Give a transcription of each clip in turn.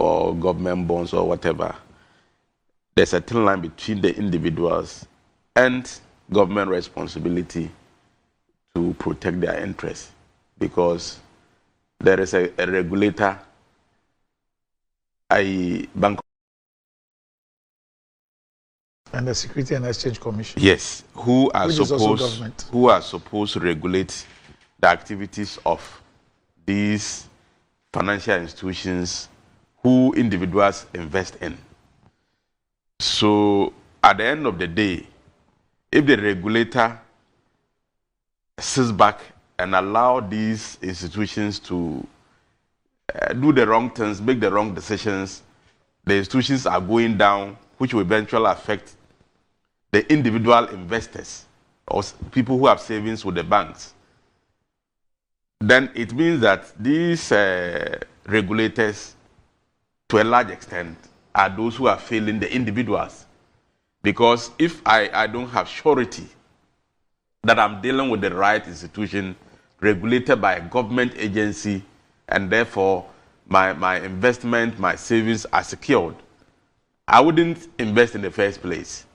or government bonds or whatever, there's a thin line between the individuals and government responsibility to protect their interests, because there is a regulator, a bank, and the Security and Exchange Commission. yes, who are supposed to regulate the activities of these financial institutions who individuals invest in. So at the end of the day, if the regulator sits back and allow these institutions to do the wrong things, make the wrong decisions, the institutions are going down, which will eventually affect the individual investors or people who have savings with the banks. Then it means that these regulators, to a large extent, are those who are failing the individuals. Because if I don't have surety that I'm dealing with the right institution regulated by a government agency, and therefore my investment, my savings are secured, I wouldn't invest in the first place.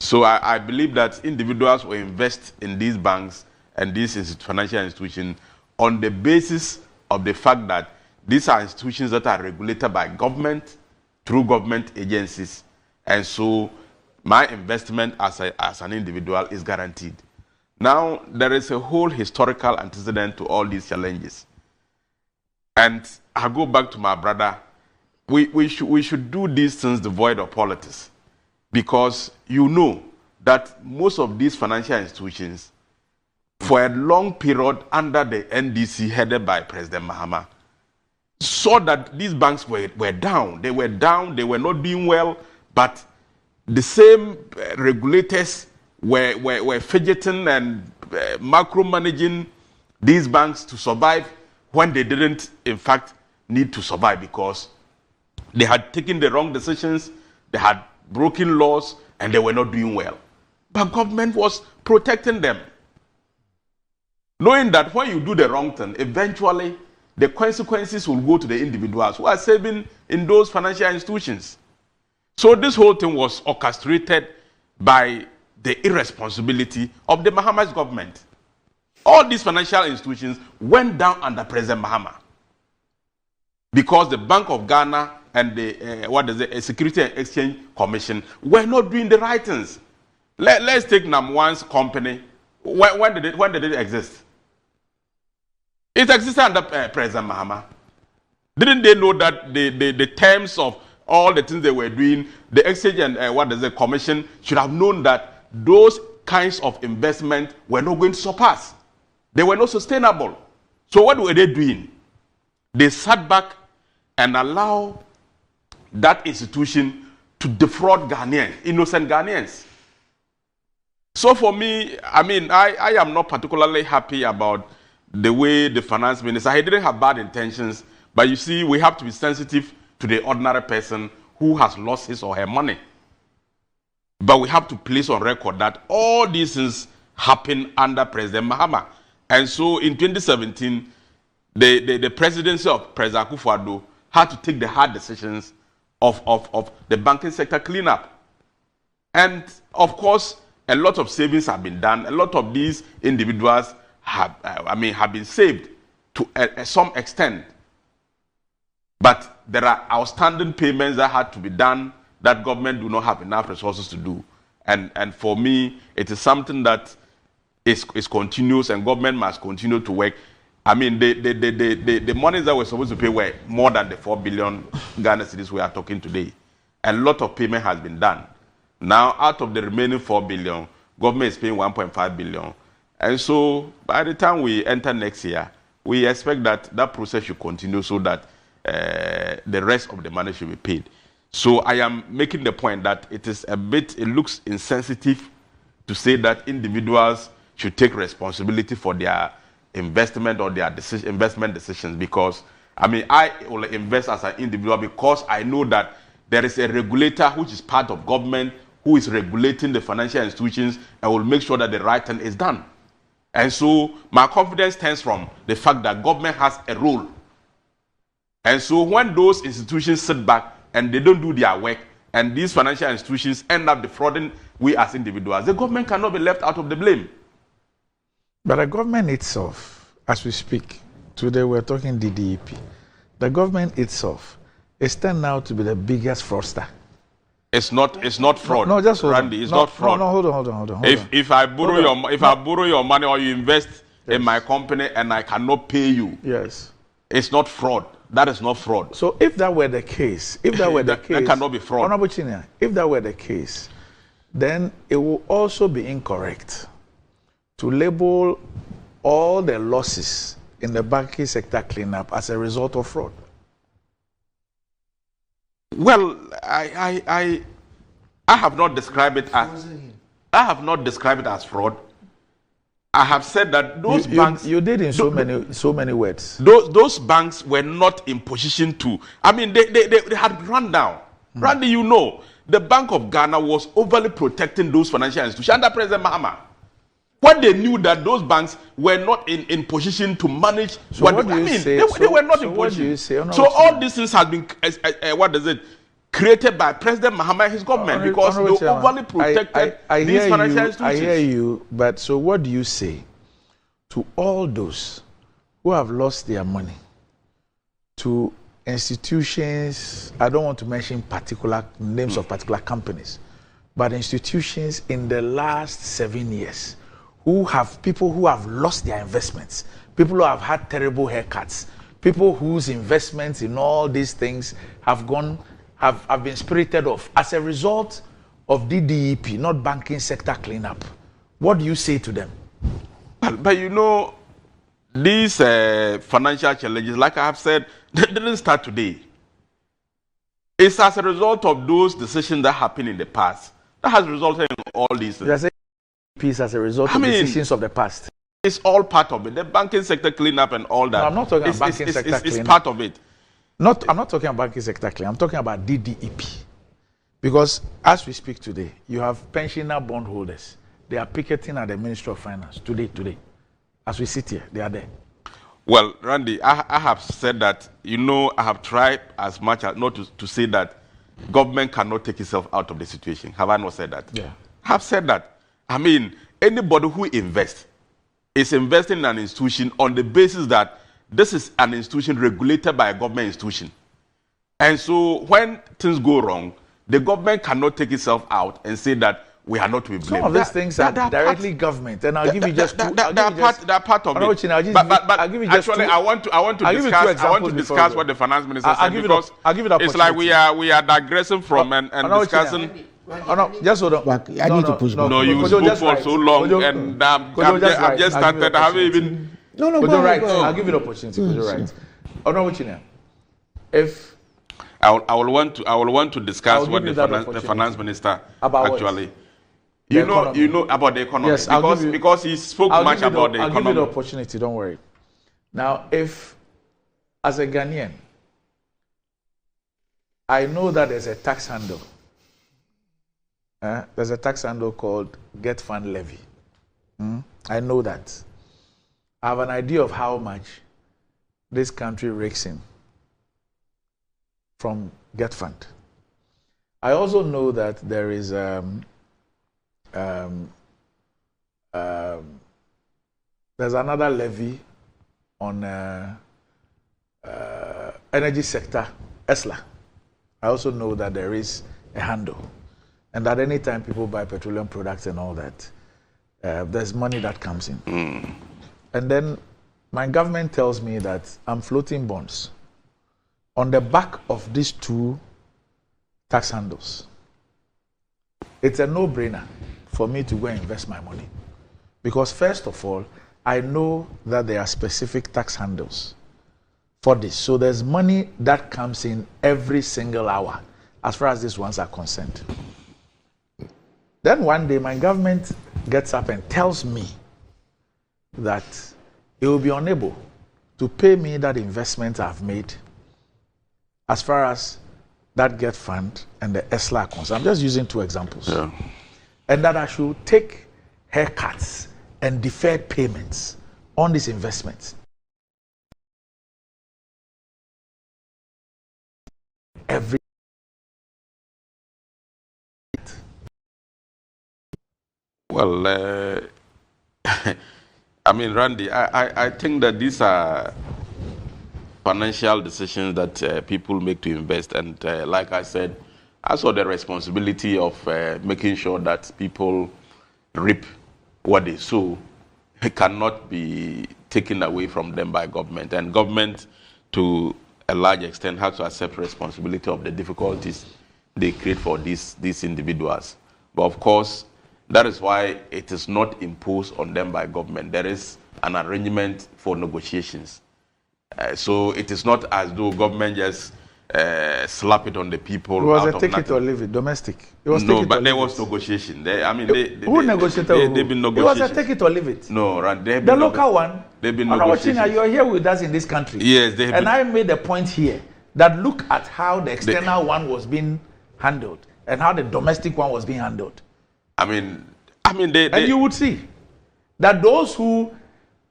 So I believe that individuals will invest in these banks and these financial institutions on the basis of the fact that these are institutions that are regulated by government through government agencies, and so my investment as an individual is guaranteed. Now, there is a whole historical antecedent to all these challenges. And I go back to my brother. We should do these things devoid of politics, because you know that most of these financial institutions, for a long period under the NDC headed by President Mahama, saw that these banks were down. They were down, they were not doing well, but the same regulators were fidgeting and macro-managing these banks to survive when they didn't, in fact, need to survive, because they had taken the wrong decisions, they had broken laws, and they were not doing well. But government was protecting them, knowing that when you do the wrong thing, eventually the consequences will go to the individuals who are saving in those financial institutions. So this whole thing was orchestrated by the irresponsibility of the Mahama's government. All these financial institutions went down under President Mahama because the Bank of Ghana and the Security and Exchange Commission were not doing the right things. Let's take Namwan's company. When did it exist? It existed under President Mahama. Didn't they know that the terms of all the things they were doing, the exchange and commission should have known that those kinds of investment were not going to surpass. They were not sustainable. So what were they doing? They sat back and allowed that institution to defraud Ghanaians, innocent Ghanaians. So for me, I am not particularly happy about the way the finance minister, he didn't have bad intentions, but you see, we have to be sensitive to the ordinary person who has lost his or her money. But we have to place on record that all these things happened under President Mahama. And so in 2017, the presidency of President Akufo-Addo had to take the hard decisions of the banking sector cleanup. And of course, a lot of savings have been done. A lot of these individuals have been saved to some extent. But there are outstanding payments that had to be done that government do not have enough resources to do. And for me, it is something that is continuous, and government must continue to work. I mean, the monies that we're supposed to pay were more than the 4 billion Ghana cedis we are talking today. A lot of payment has been done. Now, out of the remaining 4 billion, government is paying 1.5 billion. And so, by the time we enter next year, we expect that process should continue so that the rest of the money should be paid. So I am making the point that it looks insensitive to say that individuals should take responsibility for their investment or their investment decisions, because I will invest as an individual because I know that there is a regulator which is part of government who is regulating the financial institutions and will make sure that the right thing is done. And so my confidence stems from the fact that government has a role And so when those institutions sit back and they don't do their work, and these financial institutions end up defrauding we as individuals, the government cannot be left out of the blame. But the government itself, as we speak, today we're talking DDEP, the government itself is turned out to be the biggest fraudster. It's not fraud. No, just hold Randy, on. it's No, not fraud. No, hold on. If I borrow your money or you invest in my company and I cannot pay you, yes, it's not fraud. That is not fraud. So if that were the case, that cannot be fraud. Honorable Chinia, if that were the case, then it will also be incorrect to label all the losses in the banking sector cleanup as a result of fraud. Well, I have not described it as fraud. I have said that those banks you did in so many words. Those banks were not in position to. I mean, they had run down. Randy, you know, the Bank of Ghana was overly protecting those financial institutions under President Mahama. When they knew that those banks were not in position to manage, so what do you say? They were not in position. So all these things have been, created by President Mahama and his government because they overly protected these financial institutions. I hear you, but so what do you say to all those who have lost their money to institutions? I don't want to mention particular names of particular companies, but institutions in the last 7 years people who have lost their investments, people who have had terrible haircuts, people whose investments in all these things have been spirited off as a result of DDEP, not banking sector cleanup. What do you say to them? But you know, these financial challenges, like I have said, they didn't start today. It's as a result of those decisions that happened in the past that has resulted in all these things. Peace as a result of decisions of the past. It's all part of it. The banking sector cleanup and all that. No, I'm not talking about banking sector cleanup. It's part of it. I'm not talking about banking sector cleanup. I'm talking about DDEP. Because as we speak today, you have pensioner bondholders. They are picketing at the Ministry of Finance today. As we sit here, they are there. Well, Randy, I have said that, you know, I have tried as much as not to say that government cannot take itself out of the situation. Have I not said that? Yeah. I have said that. I mean, anybody who invests is investing in an institution on the basis that this is an institution regulated by a government institution. And so when things go wrong, the government cannot take itself out and say that we are not to be blamed. Some of these things are directly government, and I'll give you just two. They're part of it. But I'll give you just actually, two. I want to discuss what the finance minister said because it's like we are digressing from and discussing. Oh no, just hold on. I need to push back. No, you spoke for so long, and I've just started. I haven't even. No, right. I'll give you the opportunity. Right. Oh no, if I will want to discuss what the finance minister about actually. You know about the economy. Yes, because he spoke much about the economy. I'll give you the opportunity. Don't worry. Now, if as a Ghanaian, I know that there's a tax handle. There's a tax handle called Get Fund Levy. I know that. I have an idea of how much this country rakes in from Get Fund. I also know that there is there's another levy on energy sector, ESLA. I also know that there is a handle. And at any time people buy petroleum products and all that, there's money that comes in. And then my government tells me that I'm floating bonds on the back of these two tax handles. It's a no-brainer for me to go and invest my money. Because first of all, I know that there are specific tax handles for this. So there's money that comes in every single hour as far as these ones are concerned. Then one day my government gets up and tells me that it will be unable to pay me that investment I've made as far as that Get Fund and the ESLA concerned. I'm just using two examples. Yeah. And that I should take haircuts and deferred payments on these investments. every. Well, I mean, Randy, I think that these are financial decisions that people make to invest. And like I said, I saw the responsibility of making sure that people reap what they sow. It cannot be taken away from them by government. And government, to a large extent, has to accept responsibility of the difficulties they create for these individuals. But of course, that is why it is not imposed on them by government. There is an arrangement for negotiations. So it is not as though government just slap it on the people. It was a take it or leave it, domestic. It was no, but there was negotiation. Who negotiated? They've been negotiating. It was a take it or leave it. No, the local one. They've been negotiating. You are here with us in this country. Yes, they have. And I made a point here that look at how the external one was being handled and how the domestic one was being handled. I mean, and you would see that those who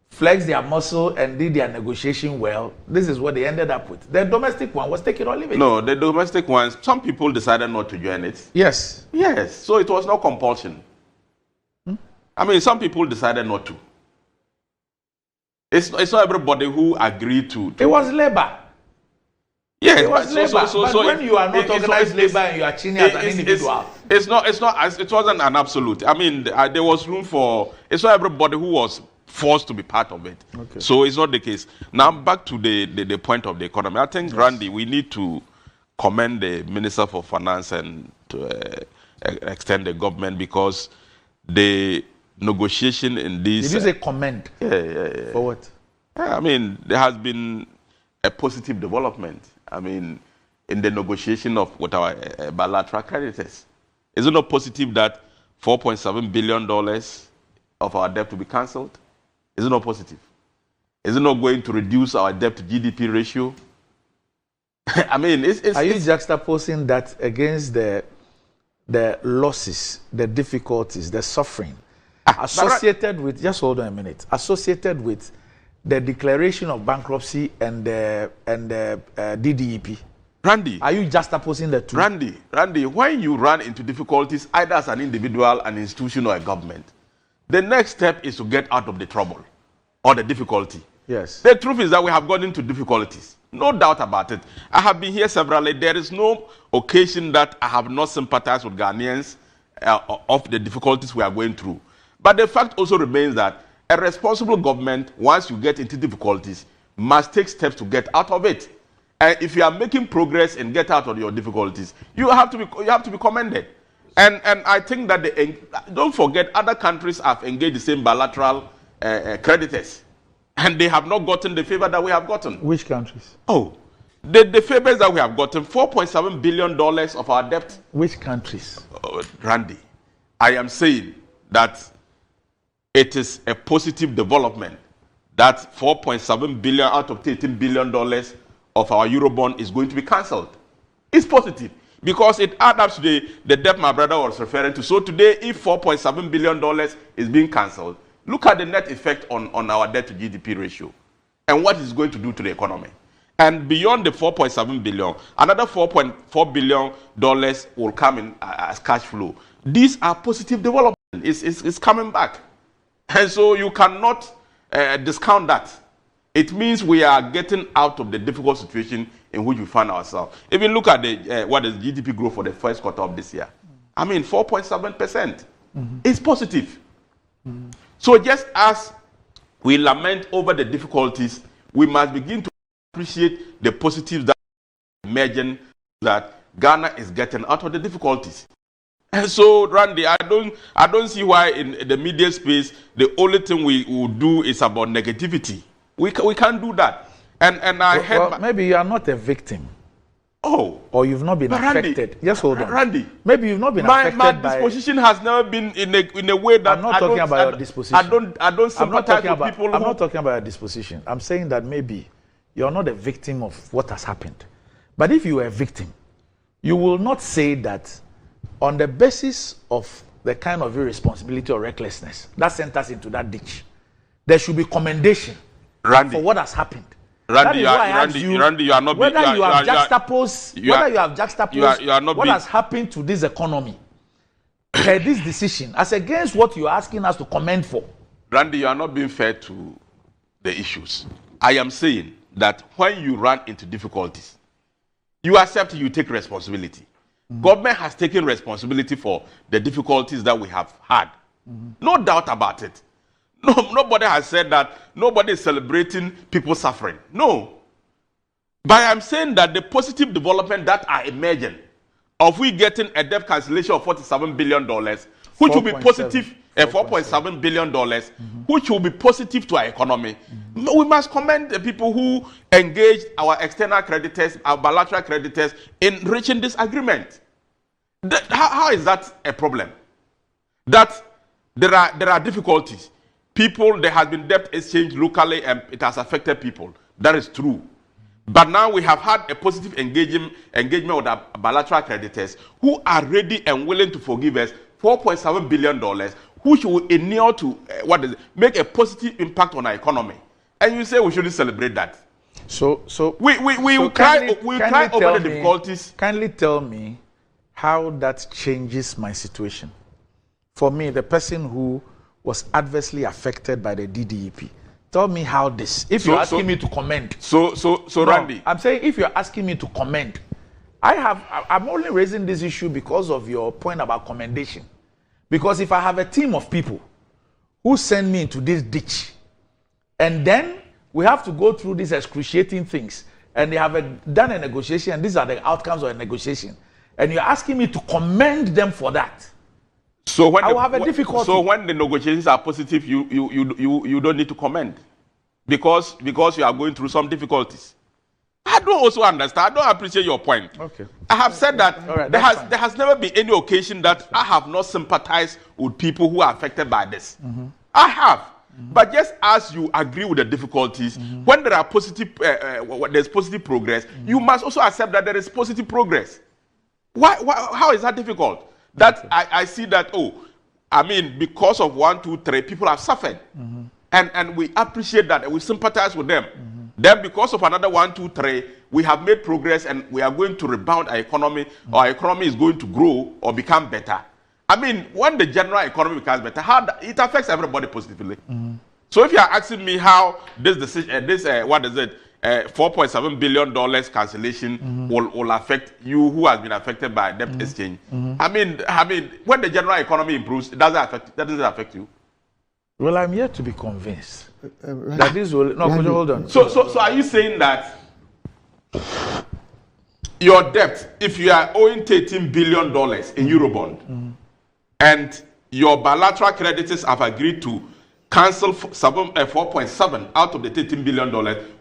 flexed their muscle and did their negotiation well, this is what they ended up with. The domestic one was take it or leave it. No, the domestic ones, some people decided not to join it. Yes. Yes, so it was not compulsion. I mean, some people decided not to. It's not everybody who agreed to. It was labor. Yes, it was labor. But when you are not organized labor and you are cheating as an individual. It wasn't an absolute. I mean, there was room for, it's not everybody who was forced to be part of it. Okay. So it's not the case. Now back to the point of the economy. I think, yes, Randy, we need to commend the Minister for Finance and to extend the government, because the negotiation in this... Did you say commend? Yeah. For what? I mean, there has been a positive development. I mean, in the negotiation with our bilateral creditors. Is it not positive that $4.7 billion of our debt to be cancelled? Is it not positive? Is it not going to reduce our debt to GDP ratio? I mean, are you juxtaposing that against the losses, the difficulties, the suffering associated with, just hold on a minute, associated with the declaration of bankruptcy and the DDEP? Randy, are you juxtaposing the two? Randy, when you run into difficulties, either as an individual, an institution, or a government, the next step is to get out of the trouble or the difficulty. Yes. The truth is that we have gotten into difficulties. No doubt about it. I have been here severally. There is no occasion that I have not sympathized with Ghanaians of the difficulties we are going through. But the fact also remains that a responsible government, once you get into difficulties, must take steps to get out of it. And if you are making progress and get out of your difficulties, you have to be commended. And I think that don't forget, other countries have engaged the same bilateral creditors, and they have not gotten the favor that we have gotten. Which countries? Oh, the favors that we have gotten, $4.7 billion of our debt. Which countries? Randy, I am saying that it is a positive development that $4.7 billion out of $13 billion of our Eurobond is going to be cancelled. It's positive, because it adds up to the debt my brother was referring to. So today, if $4.7 billion is being cancelled, look at the net effect on our debt to GDP ratio and what it's going to do to the economy. And beyond the $4.7 billion, another $4.4 billion will come in as cash flow. These are positive developments. It's coming back. And so you cannot discount that. It means we are getting out of the difficult situation in which we find ourselves. Even look at what is GDP growth for the first quarter of this year. I mean, 4.7%. Mm-hmm. It's positive. Mm-hmm. So just as we lament over the difficulties, we must begin to appreciate the positives that are emerging, that Ghana is getting out of the difficulties. And so, Randy, I don't see why in the media space the only thing we will do is about negativity. We can't do that. And I heard maybe you are not a victim. Oh, or you've not been affected. Randy, yes, hold on. Randy, maybe you've not been affected. My disposition has never been in a way that I'm not talking about your disposition. I don't sympathize with people. I'm not talking about your disposition. I'm saying that maybe you're not a victim of what has happened. But if you were a victim, you will not say that on the basis of the kind of irresponsibility or recklessness that sent us into that ditch, there should be commendation, Randy, for what has happened. Randy, you are not whether being, you have juxtaposed you are not what being, has happened to this economy per this decision as against what you are asking us to comment for. Randy, you are not being fair to the issues. I am saying that when you run into difficulties, you accept, you take responsibility. Government has taken responsibility for the difficulties that we have had. No doubt about it. No, nobody has said that. Nobody is celebrating people suffering. No. But I'm saying that the positive development that are emerging, of we getting a debt cancellation of $47 billion, which will be positive, $4.7 billion, which will be positive to our economy. We must commend the people who engaged our external creditors, our bilateral creditors, in reaching this agreement. How is that a problem? That there are difficulties. People, there has been debt exchange locally and it has affected people. That is true. But now we have had a positive engagement with our bilateral creditors who are ready and willing to forgive us $4.7 billion, which will inure to make a positive impact on our economy. And you say we shouldn't celebrate that. So we will cry over the difficulties. Kindly tell me how that changes my situation. For me, the person who was adversely affected by the DDEP. Tell me how this. If you're asking me to comment. So Randy. I'm saying if you're asking me to comment, I'm only raising this issue because of your point about commendation. Because if I have a team of people who send me into this ditch, and then we have to go through these excruciating things, and they have done a negotiation, and these are the outcomes of a negotiation, and you're asking me to commend them for that. So when I will have a difficulty. So when the negotiations are positive, you don't need to comment because you are going through some difficulties. I don't also understand. I don't appreciate your point. Okay. I have said that right, there has never been any occasion that I have not sympathized with people who are affected by this. I have. But just as you agree with the difficulties, when there are positive, there's positive progress, you must also accept that there is positive progress. Why how is that difficult? That I see that, because of 1, 2, 3, people have suffered. And we appreciate that and we sympathize with them. Then because of another 1, 2, 3, we have made progress and we are going to rebound our economy, or our economy is going to grow or become better. When the general economy becomes better, it affects everybody positively. So if you are asking me how this decision, $4.7 billion cancellation will affect you who has been affected by debt exchange. When the general economy improves, it doesn't affect you. Well, I'm yet to be convinced that this will. No, could you hold on? So are you saying that your debt, if you are owing $13 billion in Eurobond, and your bilateral creditors have agreed to cancel 4.7 out of the $13 billion,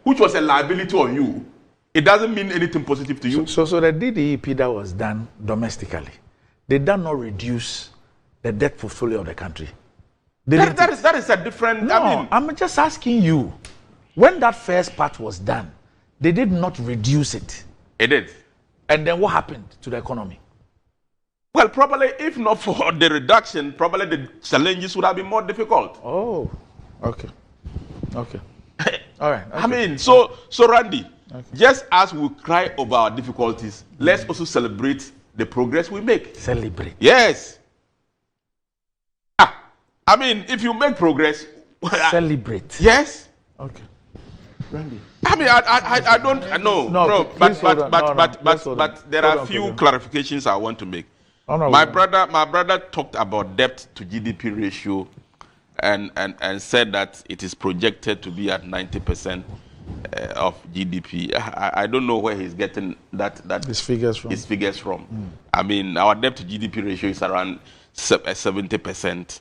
which was a liability on you, it doesn't mean anything positive to you? So the DDEP that was done domestically, they did not reduce the debt portfolio of the country. That is a different... No, I'm just asking you, when that first part was done, they did not reduce it. It did. And then what happened to the economy? Well, probably if not for the reduction, probably the challenges would have been more difficult. Oh, okay. All right. Okay. So Randy, just as we cry over our difficulties, let's also celebrate the progress we make. Celebrate. Yes. If you make progress, celebrate. Yes. Okay. Randy. I don't know. But there are a few clarifications I want to make. My brother talked about debt to GDP ratio and said that it is projected to be at 90% of GDP. I don't know where he's getting his figures from. Our debt to GDP ratio is around 70%.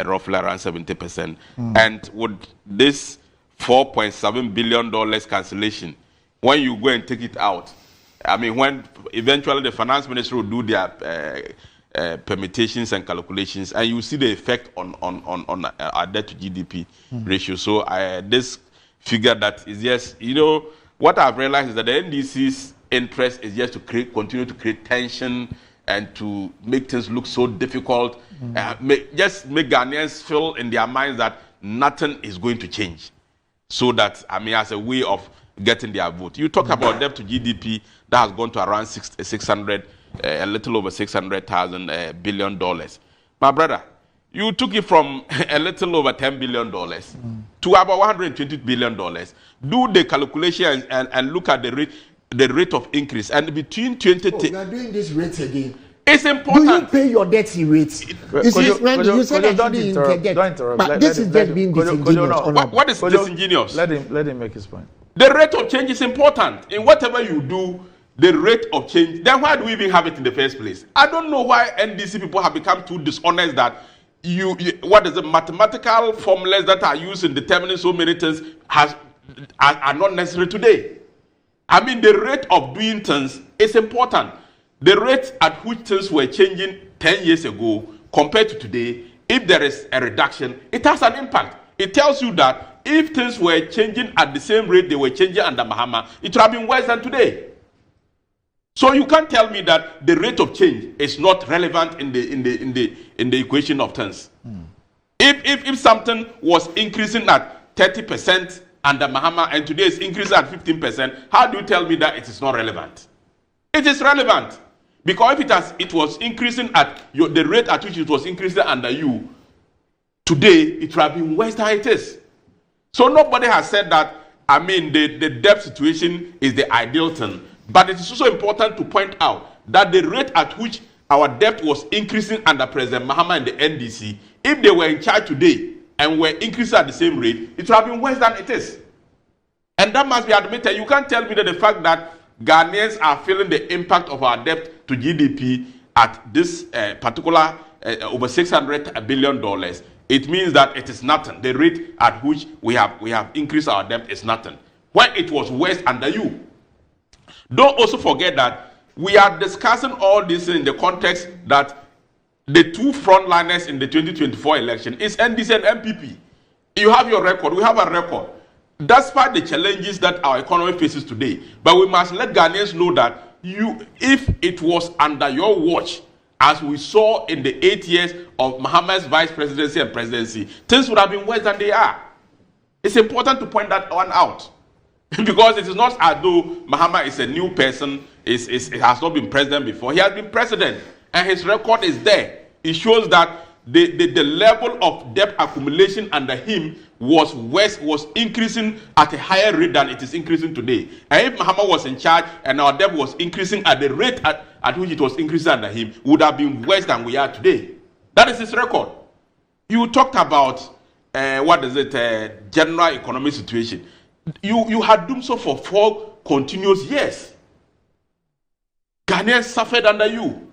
Roughly around 70%. And with this $4.7 billion cancellation, when you go and take it out, when eventually the finance ministry will do their permutations and calculations, and you see the effect on our debt to GDP ratio. So this figure that is just, what I've realized is that the NDC's interest is just to continue to create tension and to make things look so difficult, just make Ghanaians feel in their minds that nothing is going to change. So that, as a way of getting their vote. You talk about debt to GDP that has gone to around 600, a little over $600,000 billion. My brother, you took it from a little over $10 billion to about $120 billion. Do the calculation and look at the rate of increase. And between 20... you are doing this rates again. It's important. Do you pay your debts in rates? You see, when you say that don't you interrupt, debt, don't interrupt. but this is just being disingenuous. What is disingenuous? Let him make his point. The rate of change is important. In whatever you do, the rate of change, then why do we even have it in the first place? I don't know why NDC people have become too dishonest that what is the mathematical formulas that are used in determining so many things are not necessary today. I mean, the rate of doing things is important. The rate at which things were changing 10 years ago compared to today, if there is a reduction, it has an impact. It tells you that if things were changing at the same rate they were changing under Mahama, it would have been worse than today. So you can't tell me that the rate of change is not relevant in the equation of things. If something was increasing at 30% under Mahama and today is increasing at 15%, how do you tell me that it is not relevant? It is relevant. Because if it was increasing at the rate at which it was increasing under you, today it would have been worse than it is. So nobody has said that, I mean, the debt situation is the ideal thing. But it is also important to point out that the rate at which our debt was increasing under President Mahama and the NDC, if they were in charge today and were increasing at the same rate, it would have been worse than it is. And that must be admitted. You can't tell me that the fact that Ghanaians are feeling the impact of our debt to GDP at this particular over $600 billion. It means that it is nothing. The rate at which we have increased our debt is nothing. When it was worse under you. Don't also forget that we are discussing all this in the context that the two frontliners in the 2024 election is NDC and MPP. You have your record. We have a record. Despite the challenges that our economy faces today, but we must let Ghanaians know that if it was under your watch, as we saw in the 8 years of Mahama's vice presidency and presidency, things would have been worse than they are. It's important to point that one out. Because it is not as though Mahama is a new person, it has not been president before. He has been president, and his record is there. It shows that the level of debt accumulation under him was increasing at a higher rate than it is increasing today. And if Mahama was in charge and our debt was increasing at the rate at which it was increasing under him, would have been worse than we are today. That is his record. You talked about general economic situation. You had done so for 4 continuous years. Ghanaians suffered under you.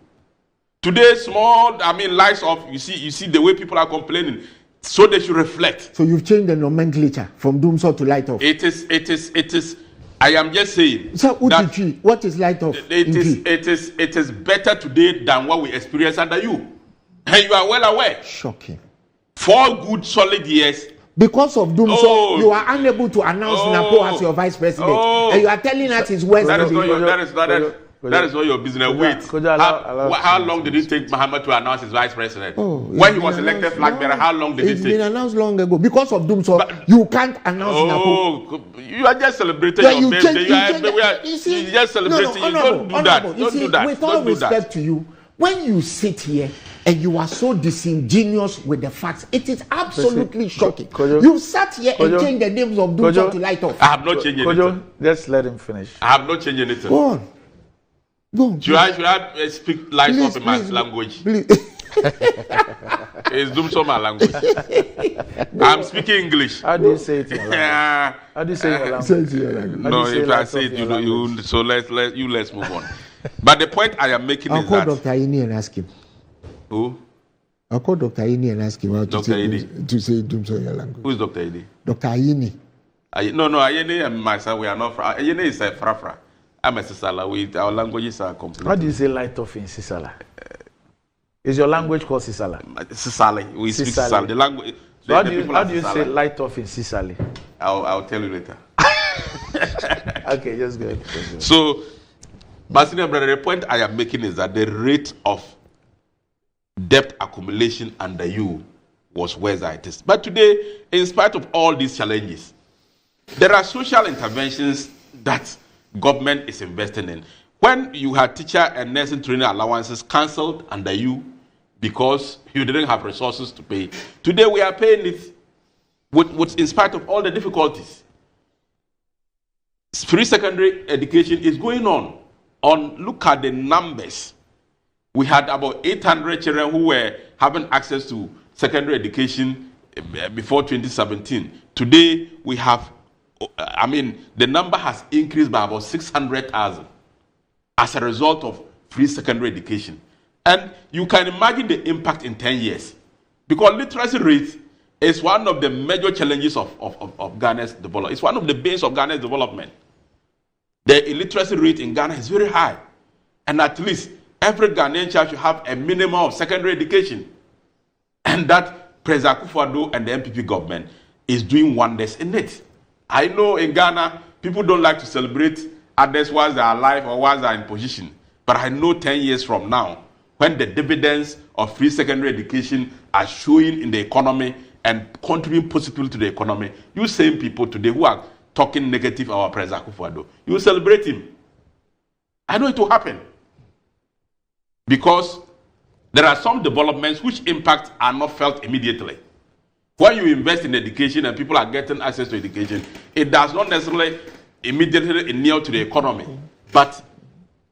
Today, lies of you see the way people are complaining. So they should reflect. So you've changed the nomenclature from Doomsor to Light Off. It is. I am just saying. So what is Light Off? It is better today than what we experienced under you, and you are well aware. Shocking. 4 good solid years. Because of Doomsor, you are unable to announce Napo as your vice president, and you are telling us it's worse. That is not your business. Wait. How long did it take Mahama to announce his vice president? When he was elected flag bearer, how long did it take? It's been announced long ago. Because of Doomsor, you can't announce Napo. You are just celebrating your birthday. You just celebrating. Don't do that. Don't do that. With all respect to you, when you sit here and you are so disingenuous with the facts, it is absolutely shocking. You sat here and changed the names of Doomsor to Light Off. I have not changed anything. Just let him finish. I have not changed anything. Go on. Should I speak Light Off in my language? Please. It's Doomsor my language. I'm speaking English. How do you say it in your language? How do you say it in your language? No, if I say it, you so let's move on. But the point I am making is that I'll call Dr. Aini and ask him. Who? I'll call Dr. Aini and ask him how to say Doomsor in your language. Who is Dr. Aini? Dr. Aini. No, Aini and myself, we are not. Aini is a Frafra. I'm a Sisala. Our languages are complete. How do you say Light Off in Sisala? Is your language called Sisala? Sisali. We speak Sisali. The language. So how do you say Light Off in Sisali? I'll tell you later. Okay, just go ahead. So, but senior brother, the point I am making is that the rate of debt accumulation under you was worse than it is. But today, in spite of all these challenges, there are social interventions that government is investing in. When you had teacher and nursing training allowances cancelled under you because you didn't have resources to pay, today we are paying it in spite of all the difficulties. Free secondary education is going on. Look at the numbers. We had about 800 children who were having access to secondary education before 2017. Today, we have, the number has increased by about 600,000 as a result of free secondary education. And you can imagine the impact in 10 years. Because literacy rate is one of the major challenges of Ghana's development. It's one of the base of Ghana's development. The illiteracy rate in Ghana is very high. And at least every Ghanaian child should have a minimum of secondary education. And that President Akufo-Addo and the MPP government is doing wonders in it. I know in Ghana, people don't like to celebrate others whilst they are alive or whilst they are in position. But I know 10 years from now, when the dividends of free secondary education are showing in the economy and contributing positively to the economy, you same people today who are talking negative about President Akufo-Addo, you will celebrate him. I know it will happen. Because there are some developments which impact are not felt immediately. When you invest in education and people are getting access to education, it does not necessarily immediately inure to the economy. But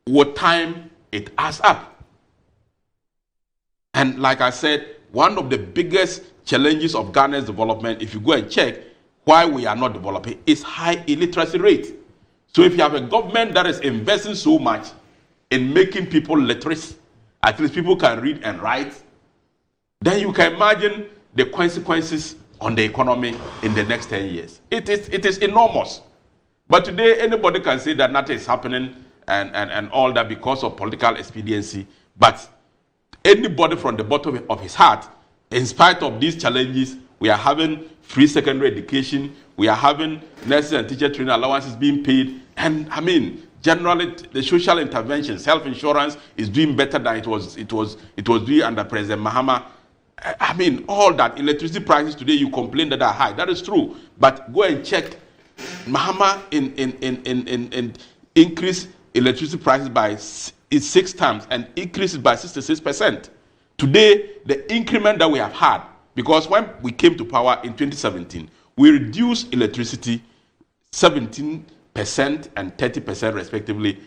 with time, it adds up. And like I said, one of the biggest challenges of Ghana's development, if you go and check why we are not developing, is high illiteracy rate. So if you have a government that is investing so much in making people literate, at least people can read and write, then you can imagine the consequences on the economy in the next 10 years. It is enormous. But today, anybody can say that nothing is happening and all that because of political expediency. But anybody from the bottom of his heart, in spite of these challenges, we are having free secondary education, we are having nursing and teacher training allowances being paid, and generally the social interventions, health insurance is doing better than it was doing under President Mahama. All that electricity prices today, you complain that are high. That is true. But go and check. Mahama in increased electricity prices by 6 times and increased by 66%. Today, the increment that we have had, because when we came to power in 2017, we reduced electricity 17% and 30% respectively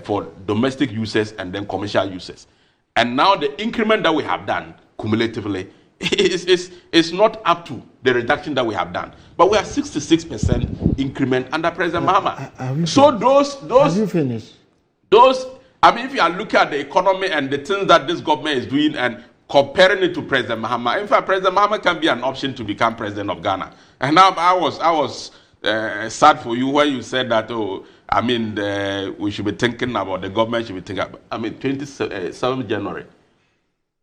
for domestic users and then commercial users. And now the increment that we have done cumulatively is not up to the reduction that we have done. But we are 66% increment under President Mahama. So those have you finished? If you are looking at the economy and the things that this government is doing and comparing it to President Mahama, in fact, President Mahama can be an option to become president of Ghana. And now I was sad for you when you said that, we should be thinking about, the government should be thinking about, 27th January,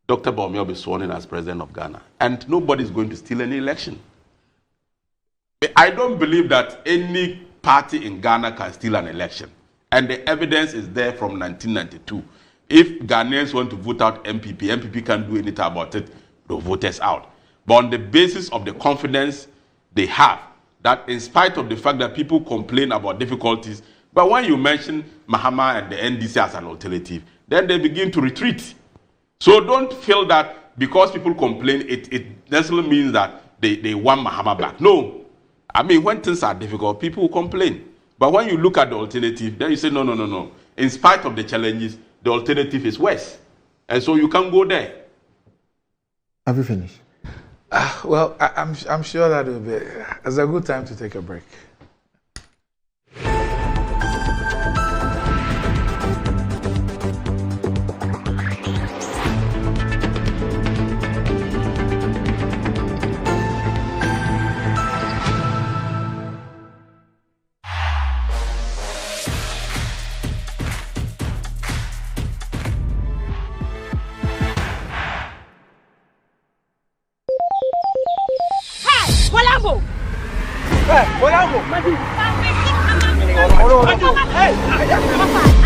Dr. Bawumia will be sworn in as president of Ghana. And nobody is going to steal any election. I don't believe that any party in Ghana can steal an election. And the evidence is there from 1992. If Ghanaians want to vote out MPP can't do anything about it, the voters out. But on the basis of the confidence they have, that in spite of the fact that people complain about difficulties, but when you mention Mahama and the NDC as an alternative, then they begin to retreat. So don't feel that because people complain, it necessarily means that they want Mahama back. No. When things are difficult, people will complain. But when you look at the alternative, then you say, no. In spite of the challenges, the alternative is worse. And so you can't go there. Have you finished? Well, I'm sure that will be it's a good time to take a break.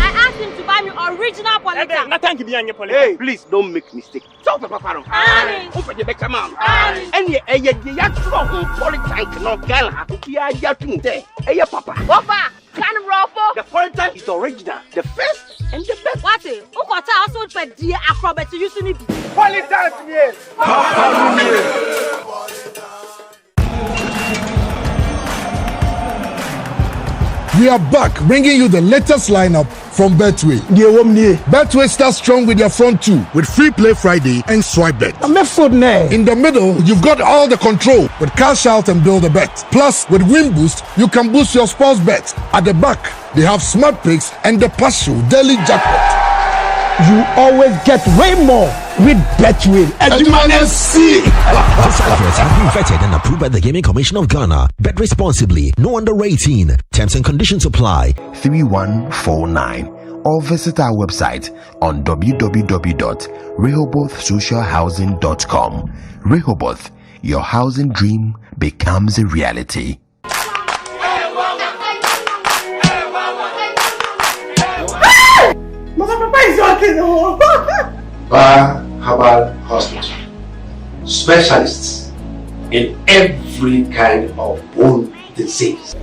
I asked him to buy me original Polita. Hey, please don't make mistake. Stop the papa. Open the back man. And you actual Polita no girl. You are just there. Hey, papa. Papa. Can ruffle. The pointer is original, the first and the best. What it? Who got also but dear acrobat you used to be? Quality, yes. We are back, bringing you the latest lineup from Betway. Betway starts strong with their front two, with Free Play Friday and Swipe Bet. In the middle, you've got all the control with Cash Out and Build a Bet. Plus, with Win Boost, you can boost your sports bet. At the back, they have Smart Picks and the Partial Daily Jackpot. You always get way more with Betway. As you might see. These adverts have been vetted and approved by the Gaming Commission of Ghana. Bet responsibly. No under 18. Terms and conditions apply. 3149 or visit our website on www.rehobothsocialhousing.com. Rehoboth, your housing dream becomes a reality. Bar Herbal Hospital. Specialists in every kind of bone disease.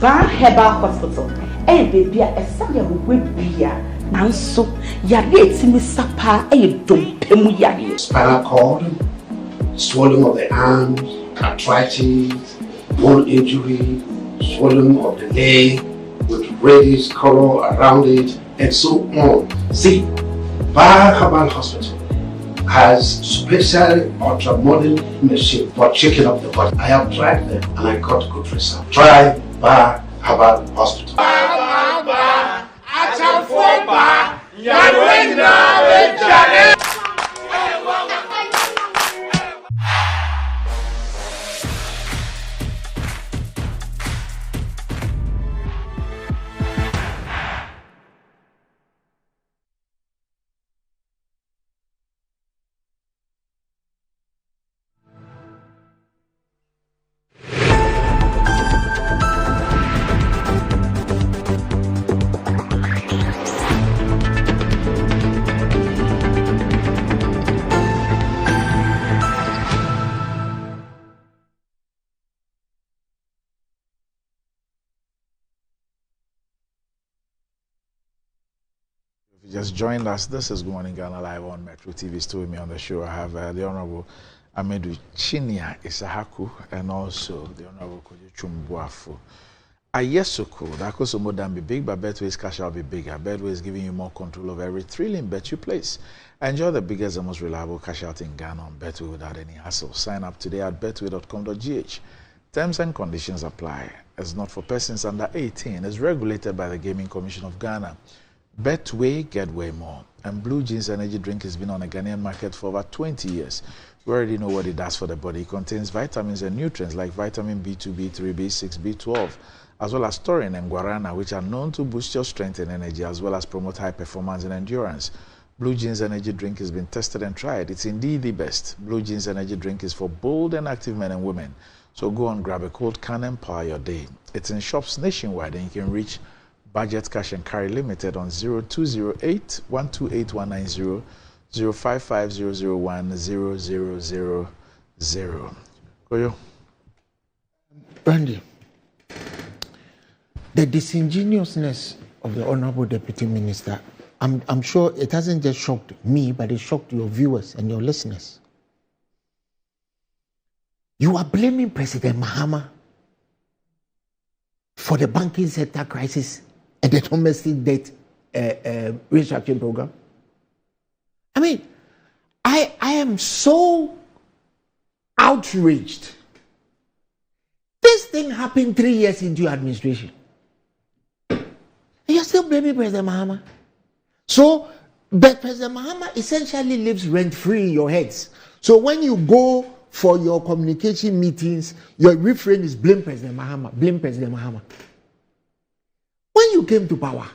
Bar Herbal Hospital. Baby, a son of Wibia. Nanso, Yadi, Sapa, a dumpemu yadi. Spinal cord, swelling of the arms, arthritis, bone injury, swelling of the leg with reddish color around it, and so on. See, Bar Herbal Hospital has special ultra-modern machine for checking up the body. I have tried them and I got good results. Try Bar Herbal Hospital. Just joined us. This is Good Morning Ghana live on Metro TV. Still with me on the show, I have the Honorable Amedu Chinia Isahaku and also the Honorable Kojo Chumbuafo. Ayesoko, that could so more than be big, but Betway's cash out be bigger. Betway is giving you more control of every thrilling bet you place. Enjoy the biggest and most reliable cash out in Ghana on Betway without any hassle. Sign up today at betway.com.gh. Terms and conditions apply. It's not for persons under 18. It's regulated by the Gaming Commission of Ghana. Betway, get way more. And Blue Jeans energy drink has been on the Ghanaian market for over 20 years. We already know what it does for the body. It contains vitamins and nutrients like vitamin B2, B3, B6, B12, as well as taurine and guarana, which are known to boost your strength and energy, as well as promote high performance and endurance. Blue Jeans energy drink has been tested and tried. It's indeed the best. Blue Jeans energy drink is for bold and active men and women. So go and grab a cold can and power your day. It's in shops nationwide, and you can reach Budget Cash and Carry Limited on 0208 128 190 055 001 0000. Koyo. Brandy, the disingenuousness of the Honorable Deputy Minister, I'm sure it hasn't just shocked me, but it shocked your viewers and your listeners. You are blaming President Mahama for the banking sector crisis and the domestic debt restructuring program. I mean, I am so outraged. This thing happened 3 years into your administration. And you're still blaming President Mahama. So, but President Mahama essentially lives rent-free in your heads. So when you go for your communication meetings, your refrain is blame President Mahama, blame President Mahama. When you came to power,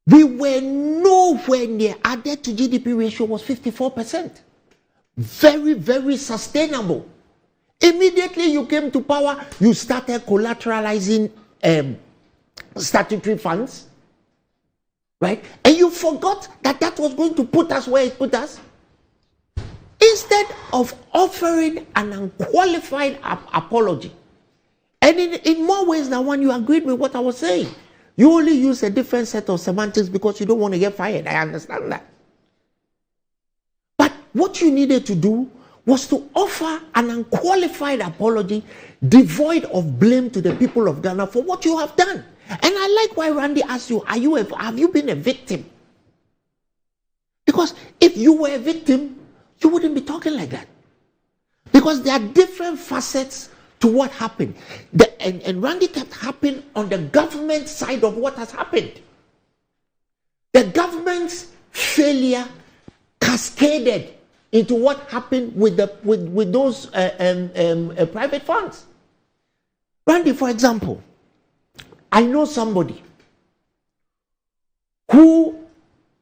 we were nowhere near. Our debt to GDP ratio was 54%. Very, very sustainable. Immediately you came to power, you started collateralizing statutory funds, right? And you forgot that that was going to put us where it put us. Instead of offering an unqualified apology And in more ways than one, you agreed with what I was saying. You only use a different set of semantics because you don't want to get fired. I understand that. But what you needed to do was to offer an unqualified apology, devoid of blame to the people of Ghana for what you have done. And I like why Randy asked you, have you been a victim? Because if you were a victim, you wouldn't be talking like that. Because there are different facets to what happened. And Randy kept happening on the government side of what has happened. The government's failure cascaded into what happened with those private funds. Randy, for example, I know somebody who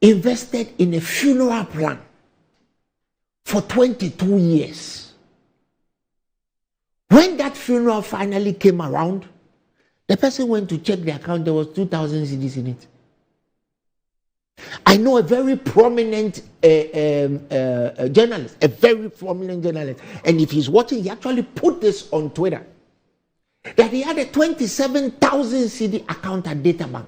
invested in a funeral plan for 22 years. When that funeral finally came around, the person went to check the account, there was 2,000 cedis in it. I know a very prominent journalist, and if he's watching, he actually put this on Twitter, that he had a 27,000 CD account at Databank.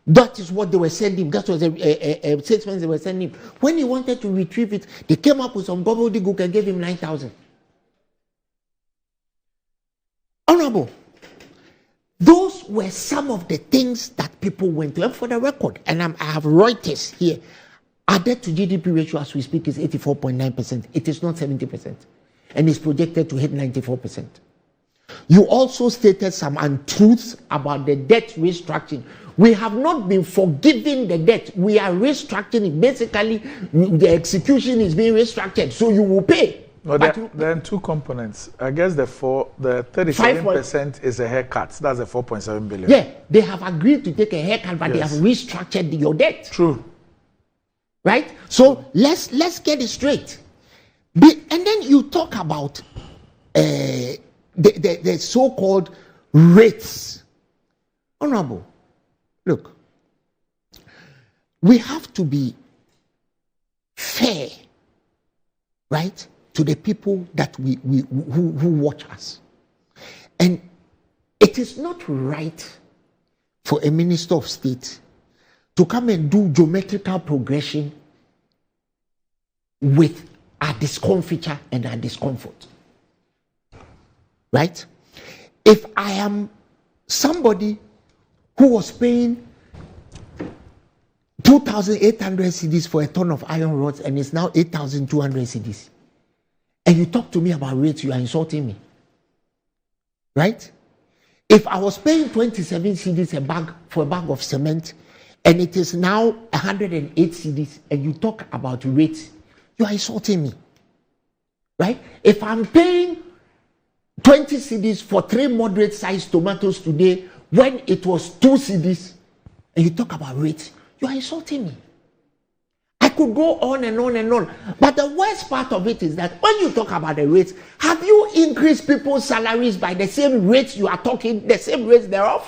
That is what they were sending him. That was a statement they were sending him. When he wanted to retrieve it, they came up with some gobbledygook and gave him 9,000. Honorable, those were some of the things that people went to. And for the record, and I have Reuters here, our debt to GDP ratio as we speak is 84.9%. It is not 70%. And it's projected to hit 94%. You also stated some untruths about the debt restructuring. We have not been forgiving the debt. We are restructuring it. Basically, the execution is being restructured, so you will pay. No, there are two components. I guess the 37% is a haircut. That's a 4.7 billion. Yeah, they have agreed to take a haircut, but they have restructured your debt. True. Right? So let's get it straight. And then you talk about the so-called rates. Honorable, look, we have to be fair, right, to the people that who watch us. And it is not right for a minister of state to come and do geometrical progression with our discomfiture and our discomfort. Right? If I am somebody who was paying 2,800 cedis for a ton of iron rods and it's now 8,200 cedis, and you talk to me about rates, you are insulting me. Right? If I was paying 27 cedis a bag for a bag of cement and it is now 108 cedis and you talk about rates, you are insulting me. Right? If I'm paying 20 cedis for 3 moderate sized tomatoes today when it was 2 cedis and you talk about rates, you are insulting me. I could go on and on and on. But the worst part of it is that when you talk about the rates, have you increased people's salaries by the same rates you are talking, the same rates thereof?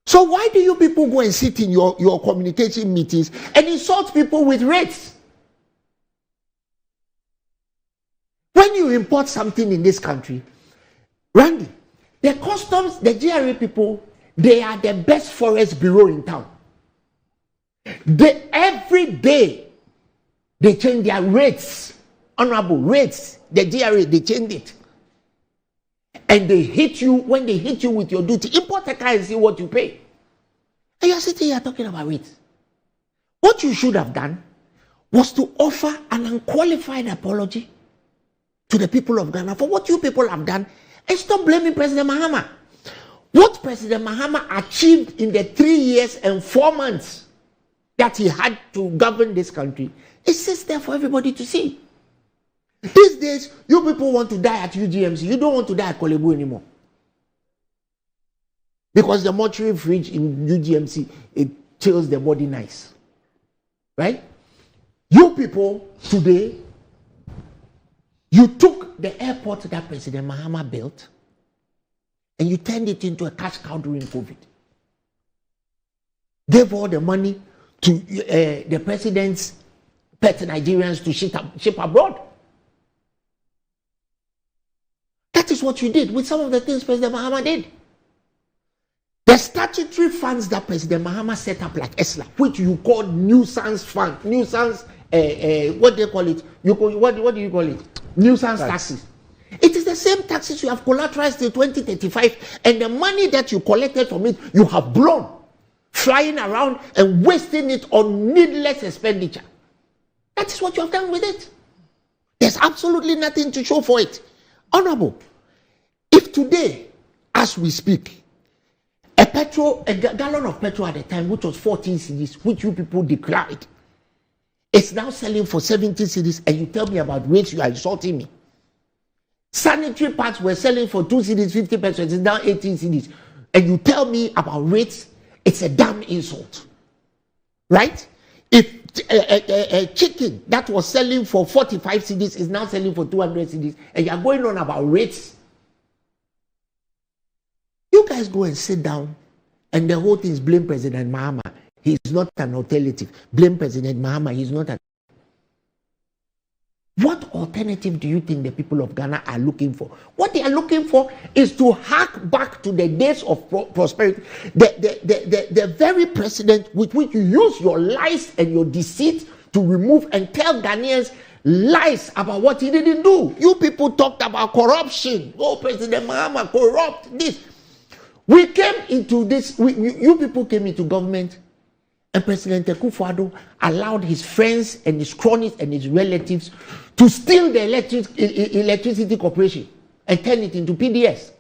So why do you people go and sit in your communication meetings and insult people with rates? When you import something in this country, Randy, the customs, the GRA people, they are the best forest bureau in town. Every day, they change their rates, honorable rates. The GRA, they change it. And they hit you, when they hit you with your duty, import a car and see what you pay. And you're sitting here talking about rates. What you should have done was to offer an unqualified apology to the people of Ghana for what you people have done and stop blaming President Mahama. What President Mahama achieved in the 3 years and 4 months that he had to govern this country, it sits there for everybody to see. These days, you people want to die at UGMC. You don't want to die at Kolebu anymore. Because the mortuary fridge in UGMC, it chills the body nice. Right? You people, today, you took the airport that President Mahama built and you turned it into a cash cow during COVID. Gave all the money to the president's pet Nigerians to ship abroad. is what you did with some of the things President Mahama did. The statutory funds that President Mahama set up, like ESLA, which you call nuisance fund, nuisance, what do you call it? What do you call it? Nuisance taxes. It is the same taxes you have collateralized till 2035, and the money that you collected from it, you have blown, flying around and wasting it on needless expenditure. That is what you have done with it. There's absolutely nothing to show for it. Honorable, if today, as we speak, a gallon of petrol at the time, which was 14 cedis, which you people declared, it's now selling for 70 cedis, and you tell me about rates, you are insulting me. Sanitary pads were selling for 2 cedis, 50 pesos, it's now 18 cedis, and you tell me about rates, it's a damn insult. Right? If a chicken that was selling for 45 cedis is now selling for 200 cedis, and you are going on about rates, you guys go and sit down, and the whole thing is blame President Mahama. He is not an alternative. Blame President Mahama. He is not an. What alternative do you think the people of Ghana are looking for? What they are looking for is to hark back to the days of prosperity. The very president with which you use your lies and your deceit to remove and tell Ghanaians lies about what he didn't do. You people talked about corruption. Oh, President Mahama corrupt this. We came into this, you people came into government, and President Akufo-Addo allowed his friends and his cronies and his relatives to steal the electricity corporation and turn it into PDS.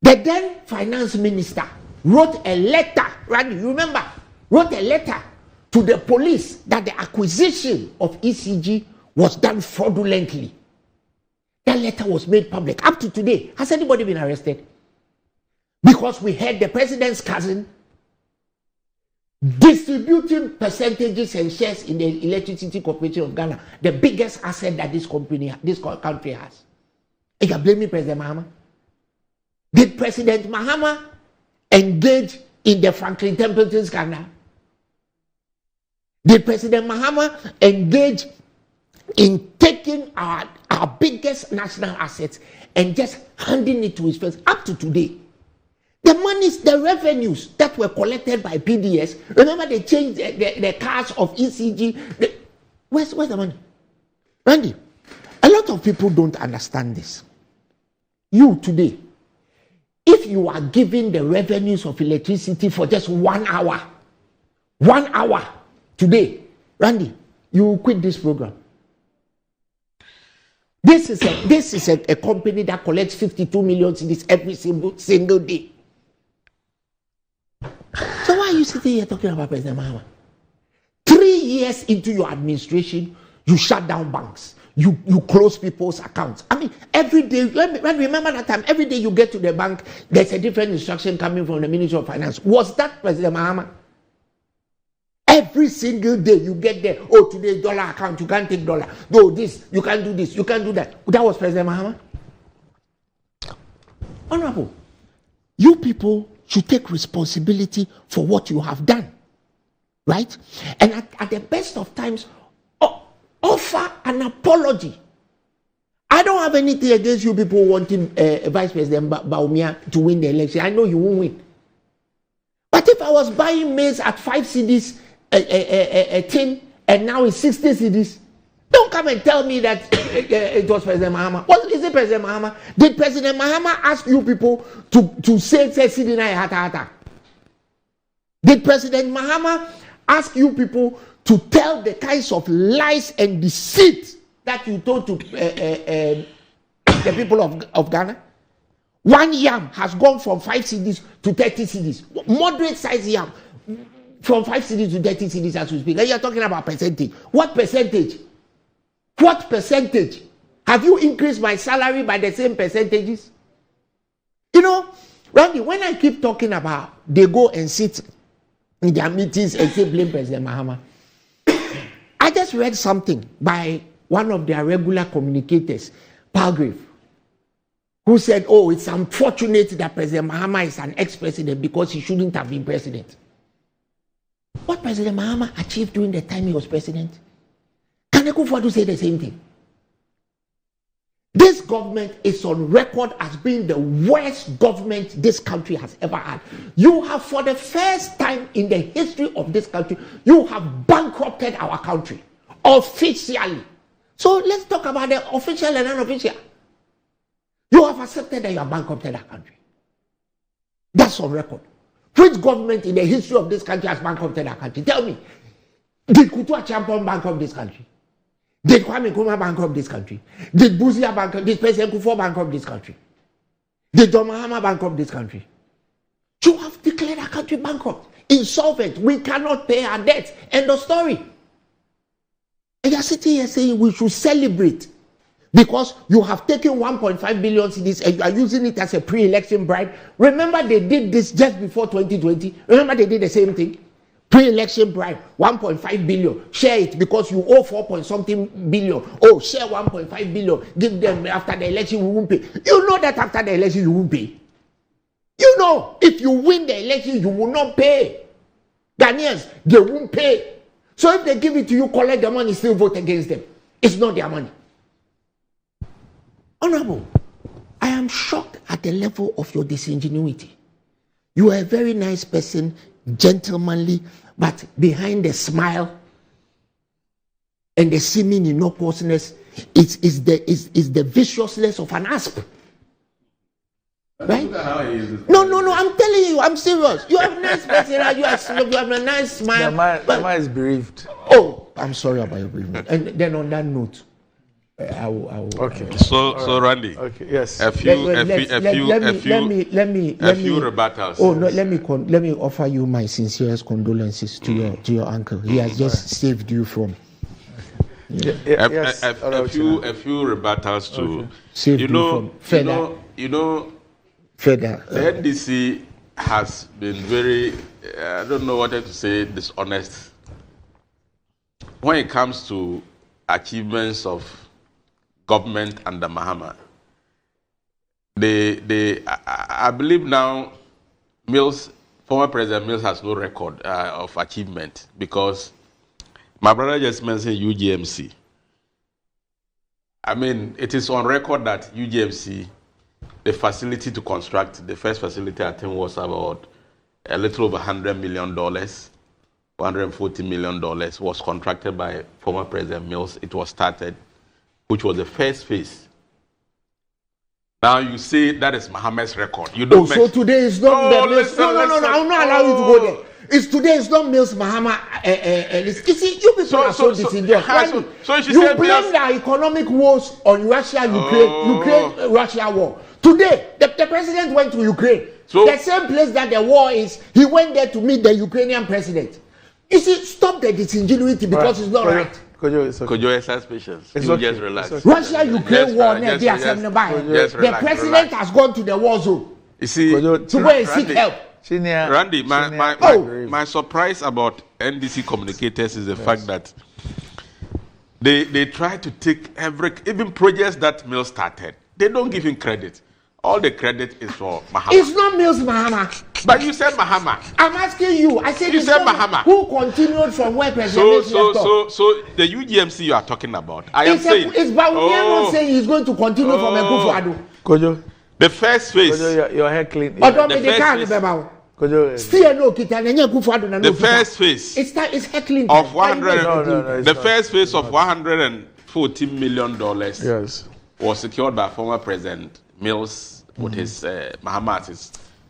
The then finance minister wrote a letter, right? You remember? Wrote a letter to the police that the acquisition of ECG was done fraudulently. That letter was made public. Up to today, has anybody been arrested? Because we had the president's cousin distributing percentages and shares in the Electricity Corporation of Ghana, the biggest asset that this country has. You can blame me, President Mahama. Did President Mahama engage in the Franklin Templeton scandal? Did President Mahama engage in taking our biggest national assets and just handing it to his friends? Up to today, the monies, the revenues that were collected by PDS, remember they changed the cars of ECG. Where's the money? Randy, a lot of people don't understand this. You today, if you are giving the revenues of electricity for just 1 hour today, Randy, you will quit this program. This is a company that collects 52 million cedis every single day. So why are you sitting here talking about President Mahama? 3 years into your administration, you shut down banks. You close people's accounts. I mean, every day, remember that time, every day you get to the bank, there's a different instruction coming from the Ministry of Finance. Was that President Mahama? Every single day you get there, oh, today's dollar account, you can't take dollar. No, this, you can't do this, you can't do that. That was President Mahama. Honorable, you people should take responsibility for what you have done, right? And at the best of times, offer an apology. I don't have anything against you people wanting Vice President Bawumia to win the election. I know you won't win. But if I was buying maize at 5 cedis a tin and now it's 60 cedis, don't come and tell me that it was President Mahama. What is it, President Mahama? Did President Mahama ask you people to say Sidina Hata Hata? Did President Mahama ask you people to tell the kinds of lies and deceit that you told to the people of Ghana? 1 yam has gone from 5 cedis to 30 cedis. Moderate size yam from 5 cedis to 30 cedis as we speak. And you're talking about percentage. What percentage? What percentage? Have you increased my salary by the same percentages? You know, Randy, when I keep talking about they go and sit in their meetings and say blame President Mahama, I just read something by one of their regular communicators, Palgrave, who said, oh, it's unfortunate that President Mahama is an ex-president because he shouldn't have been president. What President Mahama achieved during the time he was president? Can Akufo-Addo say the same thing? This government is on record as being the worst government this country has ever had. You have, for the first time in the history of this country, you have bankrupted our country officially. So let's talk about the official and unofficial. You have accepted that you have bankrupted our country. That's on record. Which government in the history of this country has bankrupted our country? Tell me. Did Kutu Acheampong bankrupt this country? Did Kwame Nkrumah bankrupt this country? Did Buzia bankrupt? Did President Kufuor bankrupt this country? Did John Mahama bankrupt this country? You have declared our country bankrupt, insolvent. We cannot pay our debts. End of story. And you're sitting here saying we should celebrate because you have taken 1.5 billion cedis and you are using it as a pre-election bribe. Remember they did this just before 2020. Remember they did the same thing. Pre-election bribe, 1.5 billion. Share it because you owe 4-something billion. Oh, share 1.5 billion. Give them after the election, we won't pay. You know that after the election, you won't pay. You know, if you win the election, you will not pay. Ghanaians, they won't pay. So if they give it to you, collect the money, still vote against them. It's not their money. Honorable, I am shocked at the level of your disingenuity. You are a very nice person, gentlemanly, but behind the smile and the seeming innocuousness is the viciousness of an asp. Right? No, I'm telling you, I'm serious. You have a nice person, you have a nice smile. The man is bereaved. Oh, I'm sorry about your bereavement. And then on that note, I will. Okay. So Randy. Okay. Yes. A few rebuttals. Oh no, let me offer you my sincerest condolences to your uncle. He has just saved you from. Yes. A few rebuttals to. Saved you know. Further. The NDC has been very, I don't know what to say, dishonest when it comes to achievements of government under Mahama. I believe now former President Mills has no record of achievement because my brother just mentioned UGMC. I mean, it is on record that UGMC, the facility to construct the first facility, I think, was about a little over $100 million, $140 million, was contracted by former President Mills. It was started, which was the first phase. Now you say that is Mahama's record. You don't. So today is not the Mills. No. I will not allow you to go there. It's today. It's not Mills Mahama. You see, you people are so disingenuous. You blame the economic woes on Russia, Ukraine, Russia war. Today, the president went to Ukraine. So, the same place that the war is, he went there to meet the Ukrainian president. You see, stop the disingenuity because it's not right. Kojo, exercise patience. You just relax. Russia-Ukraine war, the president has gone to the war zone. You see, to go and seek help. Randy, my surprise about NDC communicators is the fact that they try to take even projects that Mills started. They don't give him credit. All the credit is for Mahama. It's not Mills Mahama. But you said Mahama. I'm asking you. I said you said Mahama. Who continued from where President Mills left off? So the UGMC you are talking about. It's Bawumia saying he's going to continue from Akufo-Addo. Kojo. The first phase. Kojo, your hair clean. The first phase. It's heckling. Of 100. The first phase of $140 million. Yes. Was secured by former President Mills with his Mahama,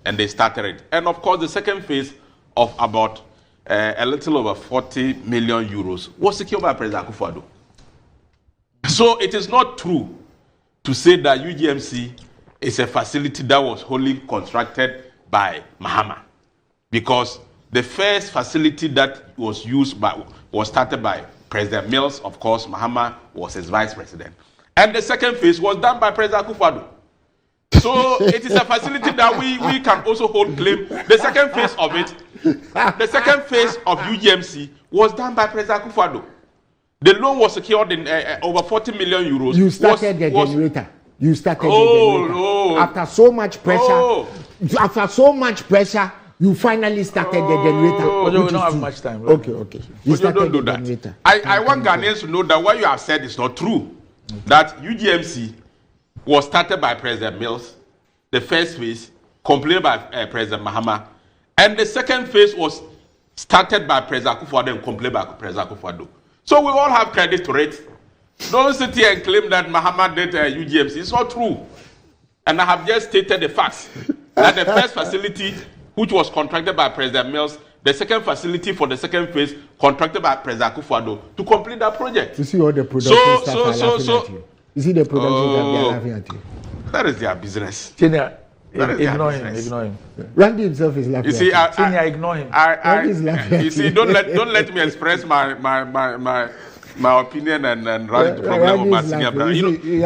and they started it. And of course, the second phase of about a little over 40 million euros was secured by President Akufo-Addo. So it is not true to say that UGMC is a facility that was wholly constructed by Mahama, because the first facility that was started by President Mills. Of course, Mahama was his vice president. And the second phase was done by President Akufo-Addo. So it is a facility that we can also hold claim. The second phase of it, the second phase of UGMC was done by President Akufo-Addo. The loan was secured in over 40 million euros. You started the generator. After so much pressure, you finally started the generator. We don't have much time. Okay. You don't do that. I want Ghanaians to know that what you have said is not true. That UGMC was started by President Mills. The first phase completed by President Mahama, and the second phase was started by President Akufo-Addo and completed by President Akufo-Addo. So we all have credit to it. Don't sit here and claim that Mahama did UGMC. It's not true. And I have just stated the facts. That the first facility, which was contracted by President Mills, the second facility for the second phase, contracted by President Akufo-Addo to complete that project. You see all the production staff are laughing at you. You see the production staff, they are laughing at you. That is their business. Senior, ignore him. Randy himself is laughing. You see, Senior, ignore him. Randy is laughing. You see, don't let me express my opinion and run the problem of my senior brother.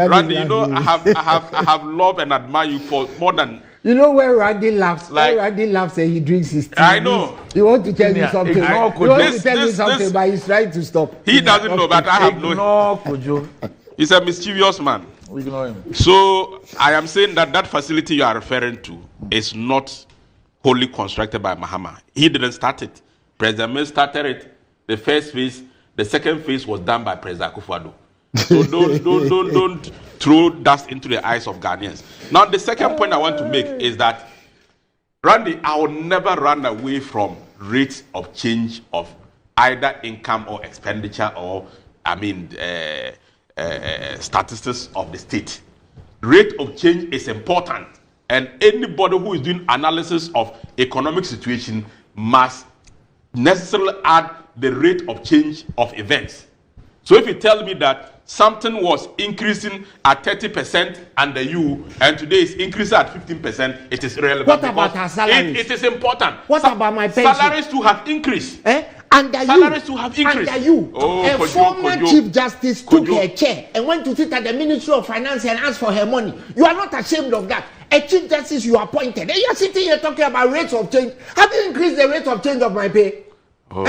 Randy, I have loved and admired you for more than. You know where Randy laughs? Like, where Randy laughs and he drinks his tea. I know. He wants to tell you something. He wants to tell you something, but he's trying to stop. He doesn't know, but I have known. He's a mischievous man. Ignore him. So I am saying that facility you are referring to is not wholly constructed by Mahama. He didn't start it. President Mills started it. The first phase. The second phase was done by President Akufo-Addo. So don't throw dust into the eyes of Ghanaians. Now, the second point I want to make is that, Randy, I will never run away from rates of change of either income or expenditure or, statistics of the state. Rate of change is important, and anybody who is doing analysis of economic situation must necessarily add the rate of change of events. So if you tell me that something was increasing at 30% under you, and today is increasing at 15%, it is irrelevant. What about our salaries? It is important. What about my pension? Salaries to have increased. Under salaries to have increased. Under you. A former Chief Justice took her chair and went to sit at the Ministry of Finance and asked for her money. You are not ashamed of that. A Chief Justice you appointed, and you are sitting here talking about rates of change. Have you increased the rate of change of my pay? Have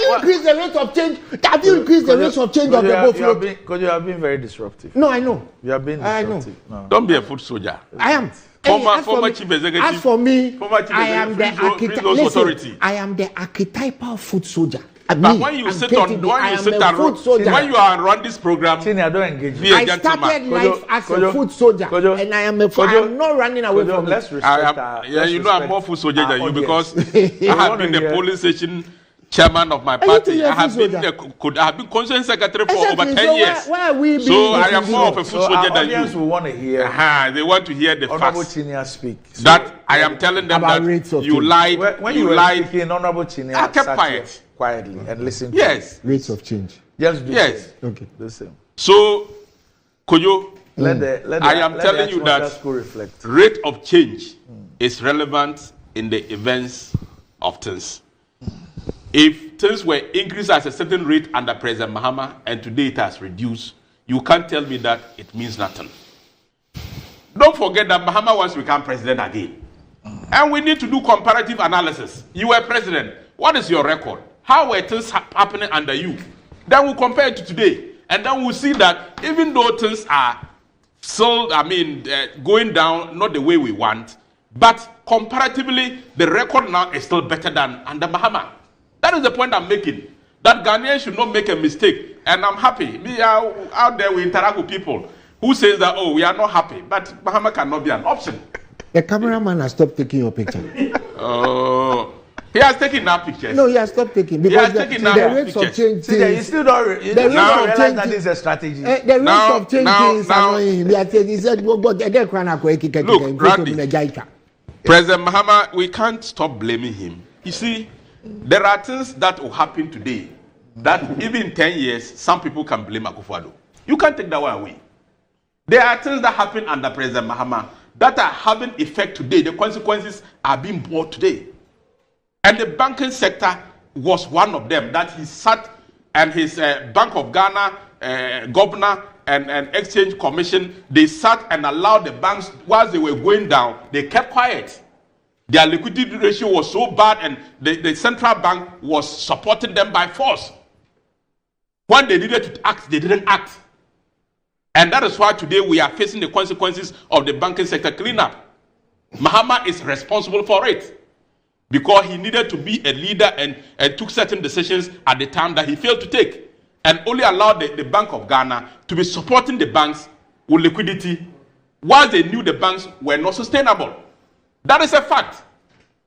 you increased the rate of change? Have you increased the rate of change of the boat float? Because you have been very disruptive. No, I know. You have been disruptive. No. Don't be a foot soldier. I am. Former chief executive. As for me, I am the I am the archetypal foot soldier. But when you sit on, when you are on this program, I don't engage. I started life as a foot soldier, and I am not running away from let's respect. I'm more foot soldier than you because I have been the polling station chairman of my party. I have been constituent secretary for over 10 years. So I am more of a foot soldier than you. Will want to hear. They want to hear the Honorable facts. Chinia speak. That I am telling them that you lied. When you lied. Speaking, Honorable Chinia, I kept quiet. Quietly and listen to yes rates of change. Just do yes same. Okay, the same. So Kojo, I am telling you that rate of change is relevant in the events of things. If things were increased at a certain rate under President Mahama and today it has reduced, you can't tell me that it means nothing. Don't forget that Mahama wants to become president again, and we need to do comparative analysis. You were president. What is your record? How were things happening under you? Then we'll compare it to today. And then we'll see that even though things are still, going down, not the way we want, but comparatively, the record now is still better than under Mahama. That is the point I'm making. That Ghanaians should not make a mistake. And I'm happy. Me out there, we interact with people who says that, we are not happy. But Mahama cannot be an option. The cameraman has stopped taking your picture. He has taken that picture. No, he has stopped taking because the rates of change. You still don't realize that this is a strategy. The rates of change is annoying him. He said, "Look, Randy, President Mahama, we can't stop blaming him. You see, there are things that will happen today that even in 10 years, some people can blame Akufo-Addo. You can't take that one away. There are things that happen under President Mahama that are having effect today. The consequences are being brought today. And the banking sector was one of them that he sat and his Bank of Ghana governor and Exchange Commission, they sat and allowed the banks, whilst they were going down, they kept quiet. Their liquidity ratio was so bad and the central bank was supporting them by force. When they needed to act, they didn't act. And that is why today we are facing the consequences of the banking sector cleanup. Mahama is responsible for it. Because he needed to be a leader and took certain decisions at the time that he failed to take. And only allowed the Bank of Ghana to be supporting the banks with liquidity once they knew the banks were not sustainable. That is a fact.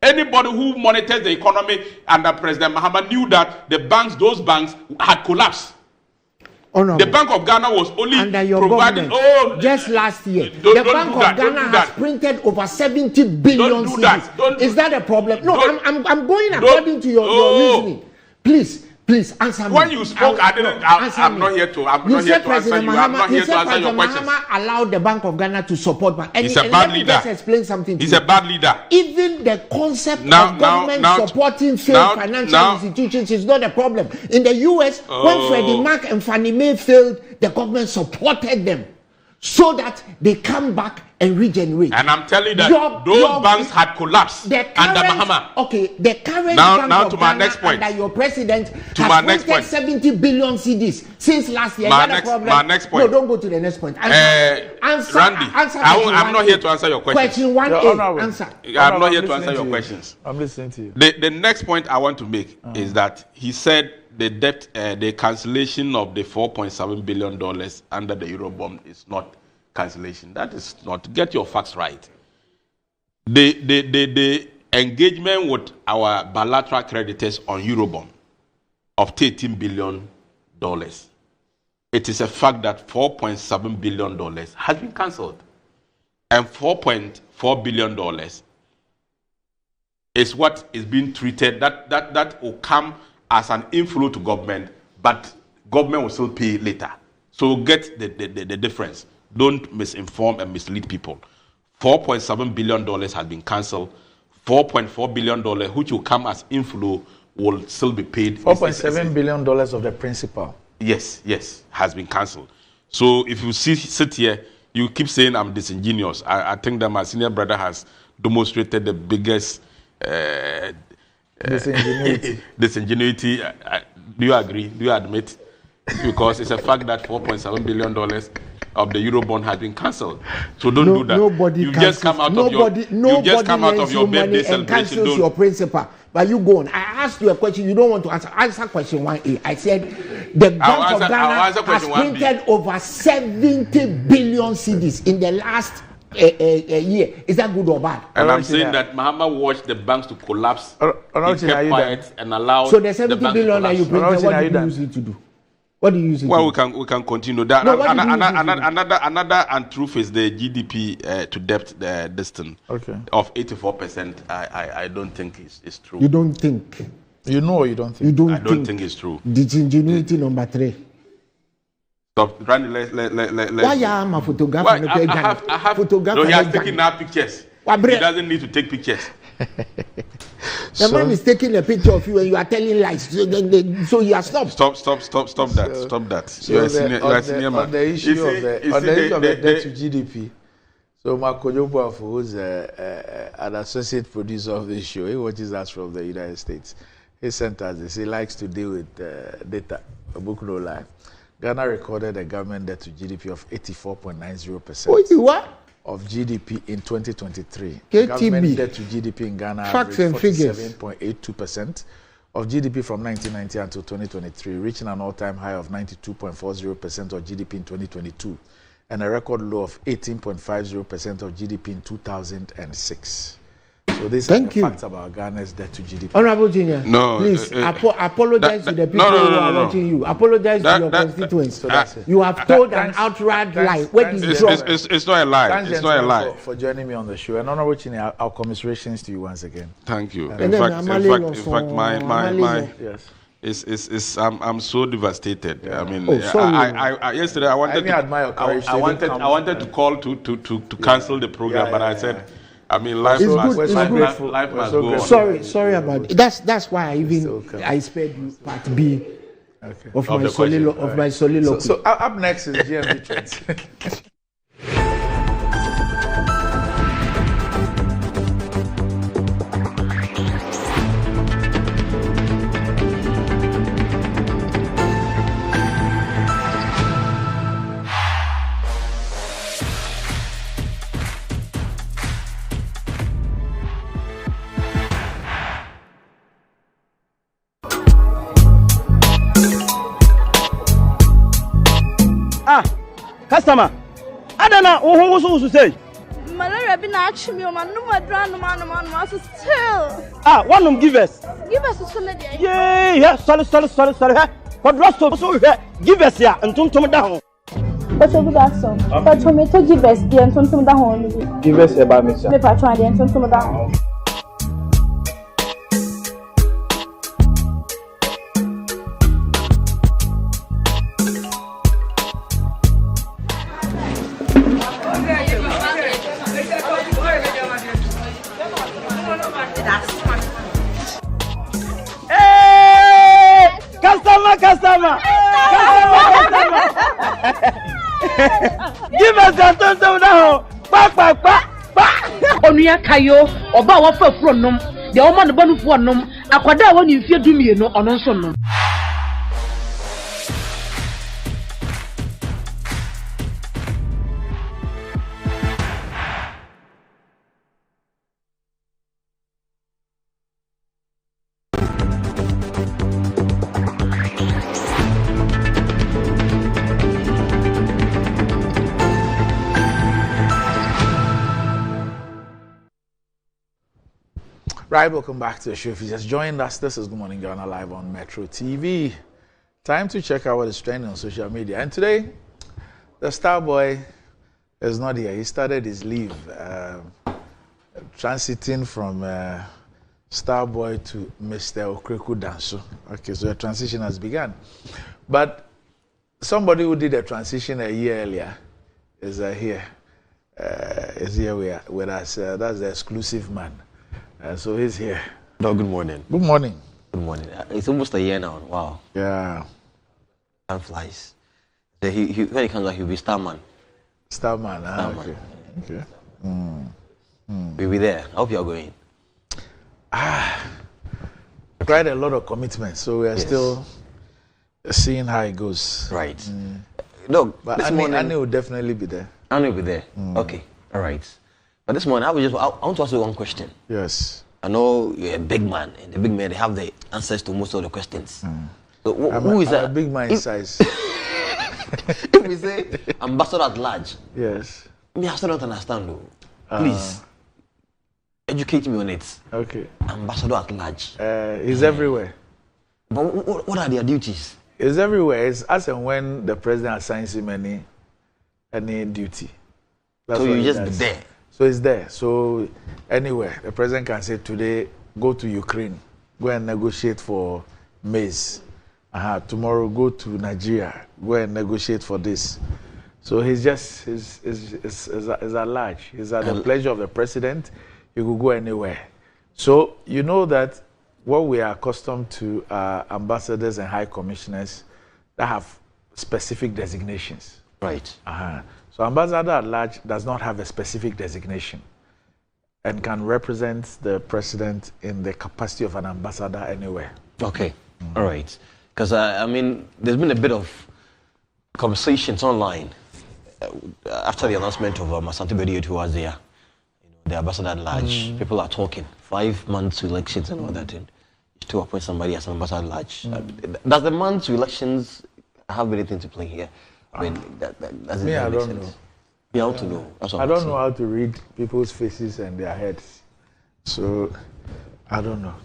Anybody who monitors the economy under President Mahama knew that those banks had collapsed. Honorable. The Bank of Ghana was only under your providing. government. Just last year, the Bank of Ghana has printed over 70 billion cedis. Is that a problem? No, I'm going according to your reasoning. Please answer me. When you spoke, I'm not here to answer you. I'm not here to answer your questions. Mahama allowed the Bank of Ghana to support bank. He's a bad leader. Just explain something to He's a bad leader. Even the concept of government supporting failed financial institutions is not a problem. In the US, when Freddie Mac and Fannie Mae failed, the government supported them so that they come back and regenerate. And I'm telling you that those banks had collapsed under Mahama. Okay, the current Bank of to my Ghana next point. under your president has printed 70 billion cedis since last year. My next point. No, don't go to the next point. Randy, I'm not here to answer your questions. Question 1A, answer. I'm not here to answer your questions. I'm listening to you. The next point I want to make is that he said the debt, the cancellation of the $4.7 billion under the Eurobond is not cancellation. That is not. Get your facts right. The engagement with our bilateral creditors on Eurobond of $13 billion. It is a fact that $4.7 billion has been cancelled, and $4.4 billion is what is being treated. That will come as an inflow to government, but government will still pay later. So get the difference. Don't misinform and mislead people. $4.7 billion has been cancelled. $4.4 billion, which will come as inflow, will still be paid. $4.7 billion of the principal. Yes, has been cancelled. So if you sit here, you keep saying I'm disingenuous. I think that my senior brother has demonstrated the biggest disingenuity. Do you agree? Do you admit? Because it's a fact that $4.7 billion of the Eurobond has been cancelled. So don't do that. You just come out of your birthday celebration. Don't your principal. But you go on. I asked you a question. You don't want to answer. Answer question 1A. I said the Bank of Ghana has printed over 70 billion cedis in the last year. Is that good or bad? And I'm saying that Mahama watched the banks to collapse. He kept quiet and allowed. So the 70 billion that you printed, what do you use it to do? What do you use it Well, to? we can continue that. No, another untruth is the GDP to debt distance of 84%. I don't think is true. You don't think? You know or you don't think? I don't think it's true. Disingenuity number 3. Stop, Randy. Why am a photographer? I have photographer. No, he has taken our pictures. He doesn't need to take pictures. The man is taking a picture of you and you are telling lies. So you are stopped. Stop that. So You are a senior man. On the issue of the debt to GDP, so Marco Jobuafo, who's an associate producer of this show, he watches us from the United States. He sent us this. He likes to deal with data, a book no lie. Ghana recorded a government debt to GDP of 84.90%. What? Of GDP in 2023. KTB. Government debt to GDP in Ghana Facts and figures. 47.82% of GDP from 1990 until 2023, reaching an all-time high of 92.40% of GDP in 2022, and a record low of 18.50% of GDP in 2006. So these are the facts about Ghana's debt to GDP. Honorable Junior, please apologize to the people who are watching you. Apologize to your constituents. You have told an outright lie. Where did you drop? It's not a lie. It's not a lie. For joining me on the show. And Honorable Junior, our commiserations to you once again. Thank you. In fact, I'm so devastated. Yeah. I mean, I yesterday I wanted to call to cancel the program, but I said, I mean, life must go on. Sorry about it. That's why I spared you part B of my soliloquy. So up next is GMB Trends. Customer, Adana, who say? Malaria been actually me, man. No more drama, still. Ah, one of them give us. Give us a solid. Yeah, sorry. What rest of so give us here and turn down. What's a good answer? But for me to give us the and turn down. Give us about me, sir. Me patron the and turn down. Customer. Give us that turn down. Onuya kayo oba wa fa furo nom de o ma no banu fo nom akwada wa ni fie dumie no ono nso nom. Right, welcome back to the show. If you just joined us, this is Good Morning Ghana live on Metro TV. Time to check out what is trending on social media. And today, the star boy is not here. He started his leave, transiting from star boy to Mr. Okreku Danso. Okay, so the transition has begun. But somebody who did a transition a year earlier is here. Is here with us. That's the exclusive man. So he's here. No, good morning. Good morning. Good morning. It's almost a year now. Wow. Yeah. Time flies. So when he comes out, he'll be Starman. Starman. Okay. We'll be there. I hope you're going. Quite a lot of commitments, so we are still seeing how it goes. Right. No, but Annie will definitely be there. Annie will be there. Okay. All right. But this morning, I want to ask you one question. Yes. I know you're a big man, and the big men, they have the answers to most of the questions. So who is that? A big man in size. If we say ambassador at large. Yes. I still don't understand though. Please, educate me on it. Okay. Ambassador at large. He's everywhere. But what are their duties? He's everywhere. It's as and when the president assigns him any duty. That's so you just be there. So it's there. So anywhere, the president can say today, go to Ukraine, go and negotiate for maize. Tomorrow, go to Nigeria, go and negotiate for this. So he's just is at large. He's at the pleasure of the president. He could go anywhere. So you know that what we are accustomed to are ambassadors and high commissioners that have specific designations. Right. So ambassador at large does not have a specific designation and can represent the president in the capacity of an ambassador anywhere. Okay. All right. Because, I mean, there's been a bit of conversations online after the announcement of Asante Bediet, who was there, the ambassador at large. People are talking 5 months to elections and all that, and to appoint somebody as an ambassador at large. Does the months to elections have anything to play here? I mean, does it I don't sense? know. You have to know. That's what I don't know how to read people's faces and their heads. So, I don't know.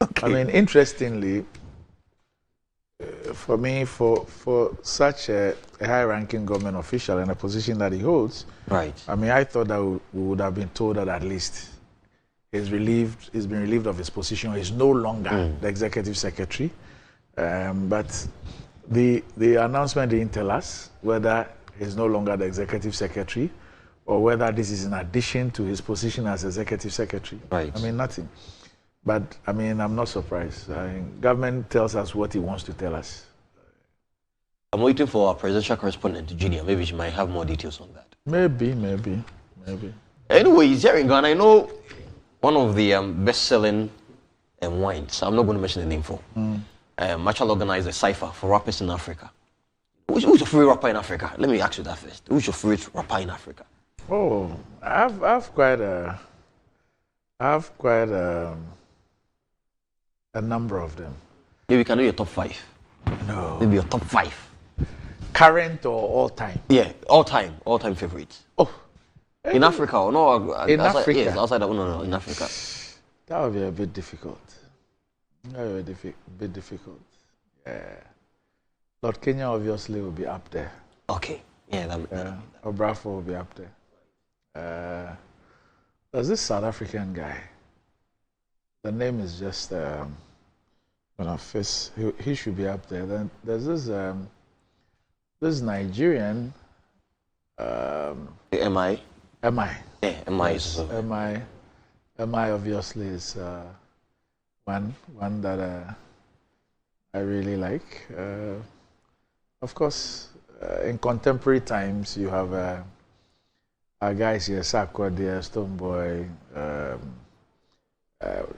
Okay. I mean, interestingly, for me, for such a high-ranking government official in a position that he holds, right? I mean, I thought that we would have been told that at least he's been relieved of his position. He's no longer the executive secretary. But the announcement didn't tell us whether he's no longer the executive secretary or whether this is in addition to his position as executive secretary. Right. I mean, nothing. But, I mean, I'm not surprised. Government tells us what he wants to tell us. I'm waiting for our presidential correspondent, Junior. Maybe she might have more details on that. Maybe. Anyway, he's here in Ghana. I know one of the best-selling wines. I'm not going to mention the name for. Marshall organized a cipher for rappers in Africa. Who's your favorite rapper in Africa? Let me ask you that first. Who's your favorite rapper in Africa? Oh, I've quite a number of them. Maybe we can do your top 5. No. Maybe your top 5. Current or all time? Yeah, all time favorites. Oh, in Africa or no? In Africa? Yes, outside of no, in Africa. That would be a bit difficult. That would be a bit difficult. Yeah. Lord Kenya obviously will be up there. Okay. Yeah, Obrafo will be up there. There's this South African guy. The name is just he should be up there. Then there's this Nigerian. MI. Yeah, MI is so. MI obviously is one that I really like. Of course, in contemporary times, you have our guys here, Sakwa there, Stonebwoy,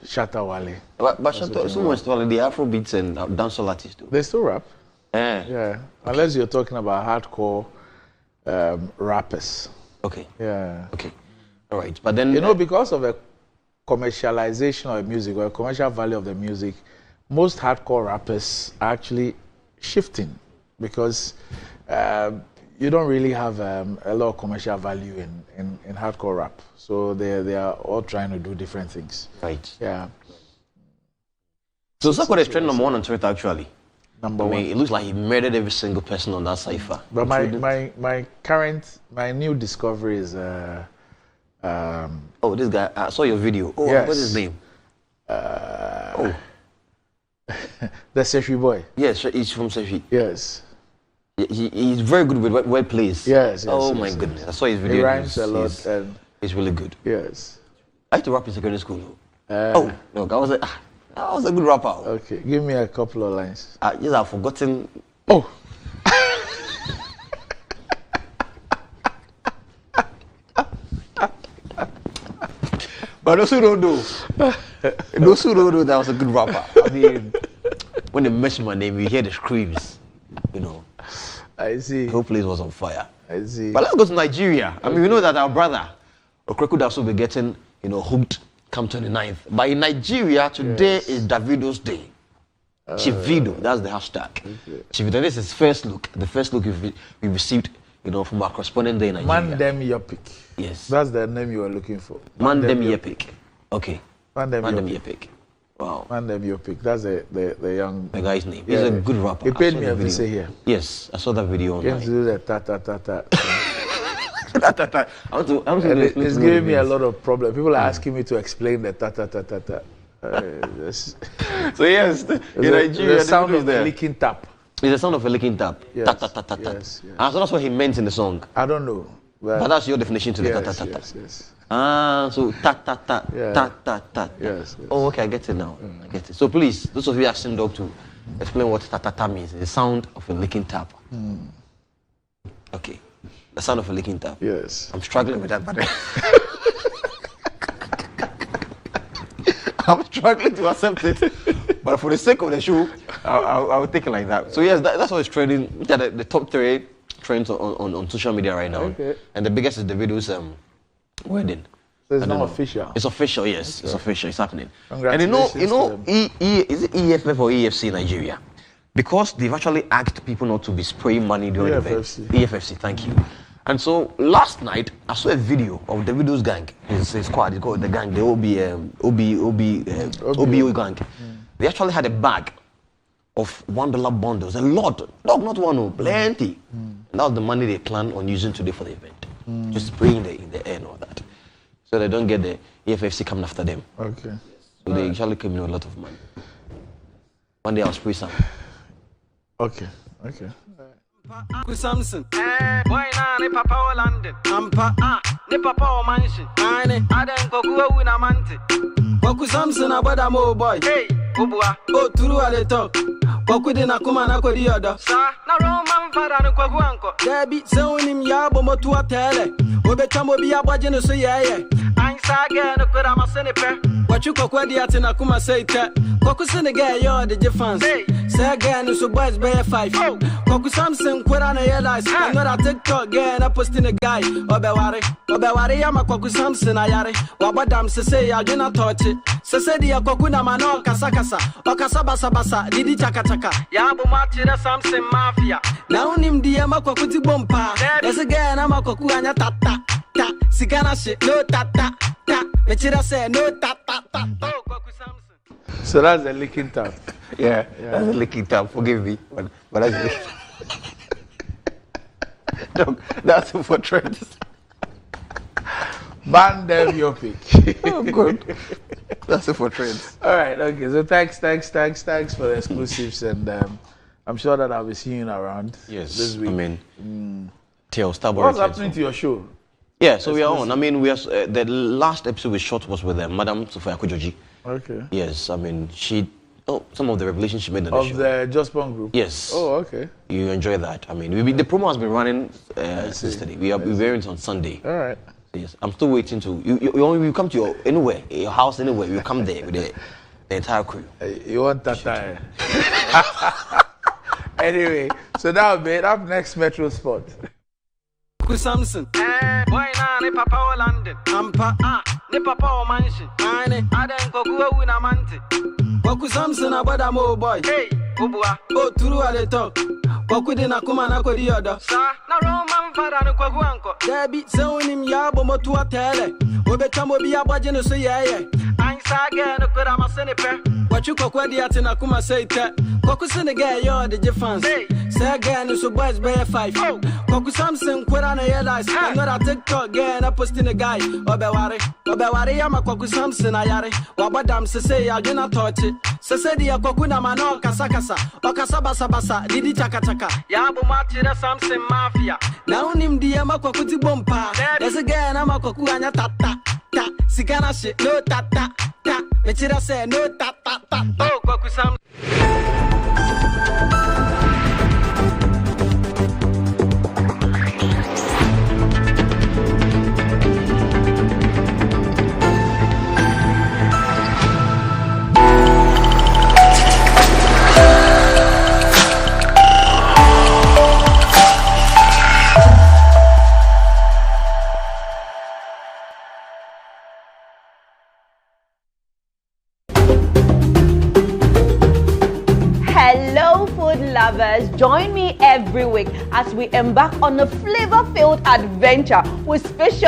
Shatta Wale. But Shatta, the Afro beats and dancehall artists too. They still rap. Yeah. Unless you're talking about hardcore rappers. Okay. Yeah. Okay. All right. But then because of a commercialization of music or a commercial value of the music, most hardcore rappers are actually shifting because you don't really have a lot of commercial value in hardcore rap. So they are all trying to do different things. Right. Yeah. So Sakwa is trend number 1 on Twitter actually. Number 1. It looks like he murdered every single person on that cipher. But my new discovery is this guy. I saw your video. Oh, yes. What's his name? The Sefi boy. Yes, he's from Sefi. Yes. He's very good with word plays. Yes. Oh my goodness! I saw his video. He rhymes a lot. He's really good. Yes. I used to rap in secondary school. No, I was a good rapper. Okay, give me a couple of lines. Yes, I've forgotten. Oh. But those who don't know that I was a good rapper. I mean, when they mention my name, you hear the screams. I see. The whole place was on fire. I see. But let's go to Nigeria. I mean, we know that our brother, Okreku Daso, will be getting, hooked come 29th. But in Nigeria, today is Davido's day. Chivido, that's the hashtag. Okay. Chivido, this is his first look. The first look we received, from our correspondent there in Nigeria. Mandem Yopik. Yes. That's the name you were looking for. Mandem Yopik. Okay. Mandem Yopik. Wow. Mandem Yopik. That's the young... The guy's name. He's a good rapper. He paid me a visit here. Yes, I saw that video online. Came to do the ta-ta-ta-ta. It's giving me a lot of problems. People are asking me to explain the ta-ta-ta-ta-ta. So yes, in Nigeria, the sound of the licking tap. It's the sound of a licking tap. Yes. Ta-ta-ta-ta-ta. Yes. So that's what he meant in the song. I don't know. But that's your definition to the ta-ta-ta-ta. Yes. So ta-ta-ta, ta-ta-ta. Yes. Oh, okay, I get it now. I get it. So please, those of you asking Doc to explain what ta-ta-ta means, the sound of a licking tap. Okay. The sound of a licking tap. Yes. I'm struggling with that, but I'm struggling to accept it. But for the sake of the show, I'll take it like that. So yes, that's what is trending. The top 3 trends on social media right now. Okay. And the biggest is Davido's wedding. So it's not official. It's official, yes. Okay. It's official. It's happening. And is it EFF or EFC in Nigeria? Because they've actually asked people not to be spraying money during the event. EFFC, thank you. And so last night I saw a video of Davido's gang. His squad. It's called the gang, the OBO gang. They actually had a bag of $1 bundles, a lot. No, not one, plenty. And that was the money they plan on using today for the event. Just spraying in the air and all that. So they don't get the EFFC coming after them. Okay. So they actually came in with a lot of money. One day I'll spray some. Okay. Samson, boy na ne papa o London, ampa ne papa o mansion, ane adan kokuwa wina mante. Kwaku Samson abada mo boy, hey, obua, o turu ale talk. Kwaku de na kuma na kodi yoda. Sa na Roman fada no kwaku anko. Debi se onim ya bo motu atele. Obetwa mo bi abwaje no so yeye. Ansa ge no kwara masene pe. Wachu kwaku di ate na kuma say te. Kwaku se ne ge yo de defense. Say ge no so boys be 5. Kwaku Samson kwara na realize. I'm not a TikTok ge na posting a guy. Obeware ya makwaku Samson ayare. Wabadam se say I do not touch it. Sesedi akokuna mano kasa kasa. Okasa basa basa didi chaka chaka. Ya bu matira Samson mafia. Na unim diye makokuti bompa. Ese gaya na makoku anya tata ta. Sigana shit no tata ta. Mechira say no tata ta. Oh Kwaku Samson. So that's the licking tap. Yeah, that's the licking tap. Forgive me, but that's Dog, that's it for trends. Ban them your pick. Oh, good. That's it for trends. All right, okay. So thanks for the exclusives, and I'm sure that I'll be seeing you around. Yes, this week. I mean, Theo Starboy. What's happening to your show? Yeah, so we are on. I mean, we are. The last episode we shot was with Madam Sophia Kujoji. Okay. Yes, I mean some of the revelations she made in the show. Of the Just Bond group. Yes. Oh, okay. You enjoy that. I mean, the promo has been running yesterday. We're wearing it on Sunday. All right. Yes, I'm still waiting to. You come to your house anywhere. You come there with the entire crew. You want that time? Anyway, so that will be it. Up next, Metro Sport. Samson. Boy na ne papa o London. Ampa ne papa o mansion. Ane aden kokuwa wina mante. Kwaku Samson abada mo boy. Hey, obua. O turu ale talk. Kwaku de na kuma na kodi odo. Sa na Roman fada no kwaku anko. Debi se onim ya bo motu atele. Obetwa mo bi abwaje no so yeye. Ansa ge no kwera masene pe. Kwachu kokwa di ate na kuma say te. Kwaku sene ge yo de jefans. Say ge no so boys be 5. Kwaku Samson kwera na realize. I'm not a TikTok ge na posting a guy. Obeware ya makwaku Samson ayare. Wabadam se say ya gena touch it. Se say di kwaku na mano kasa kasa. Okasa basa basa didi chaka chaka. Ya bu matira Samson mafia. Na unim di ya makwaku ti bompa. Ese ge na makwaku anya tata ta. Sigana shit no tata ta. Mechira say no tata ta. Oh kwaku Samson. Lovers, join me every week as we embark on a flavor-filled adventure with special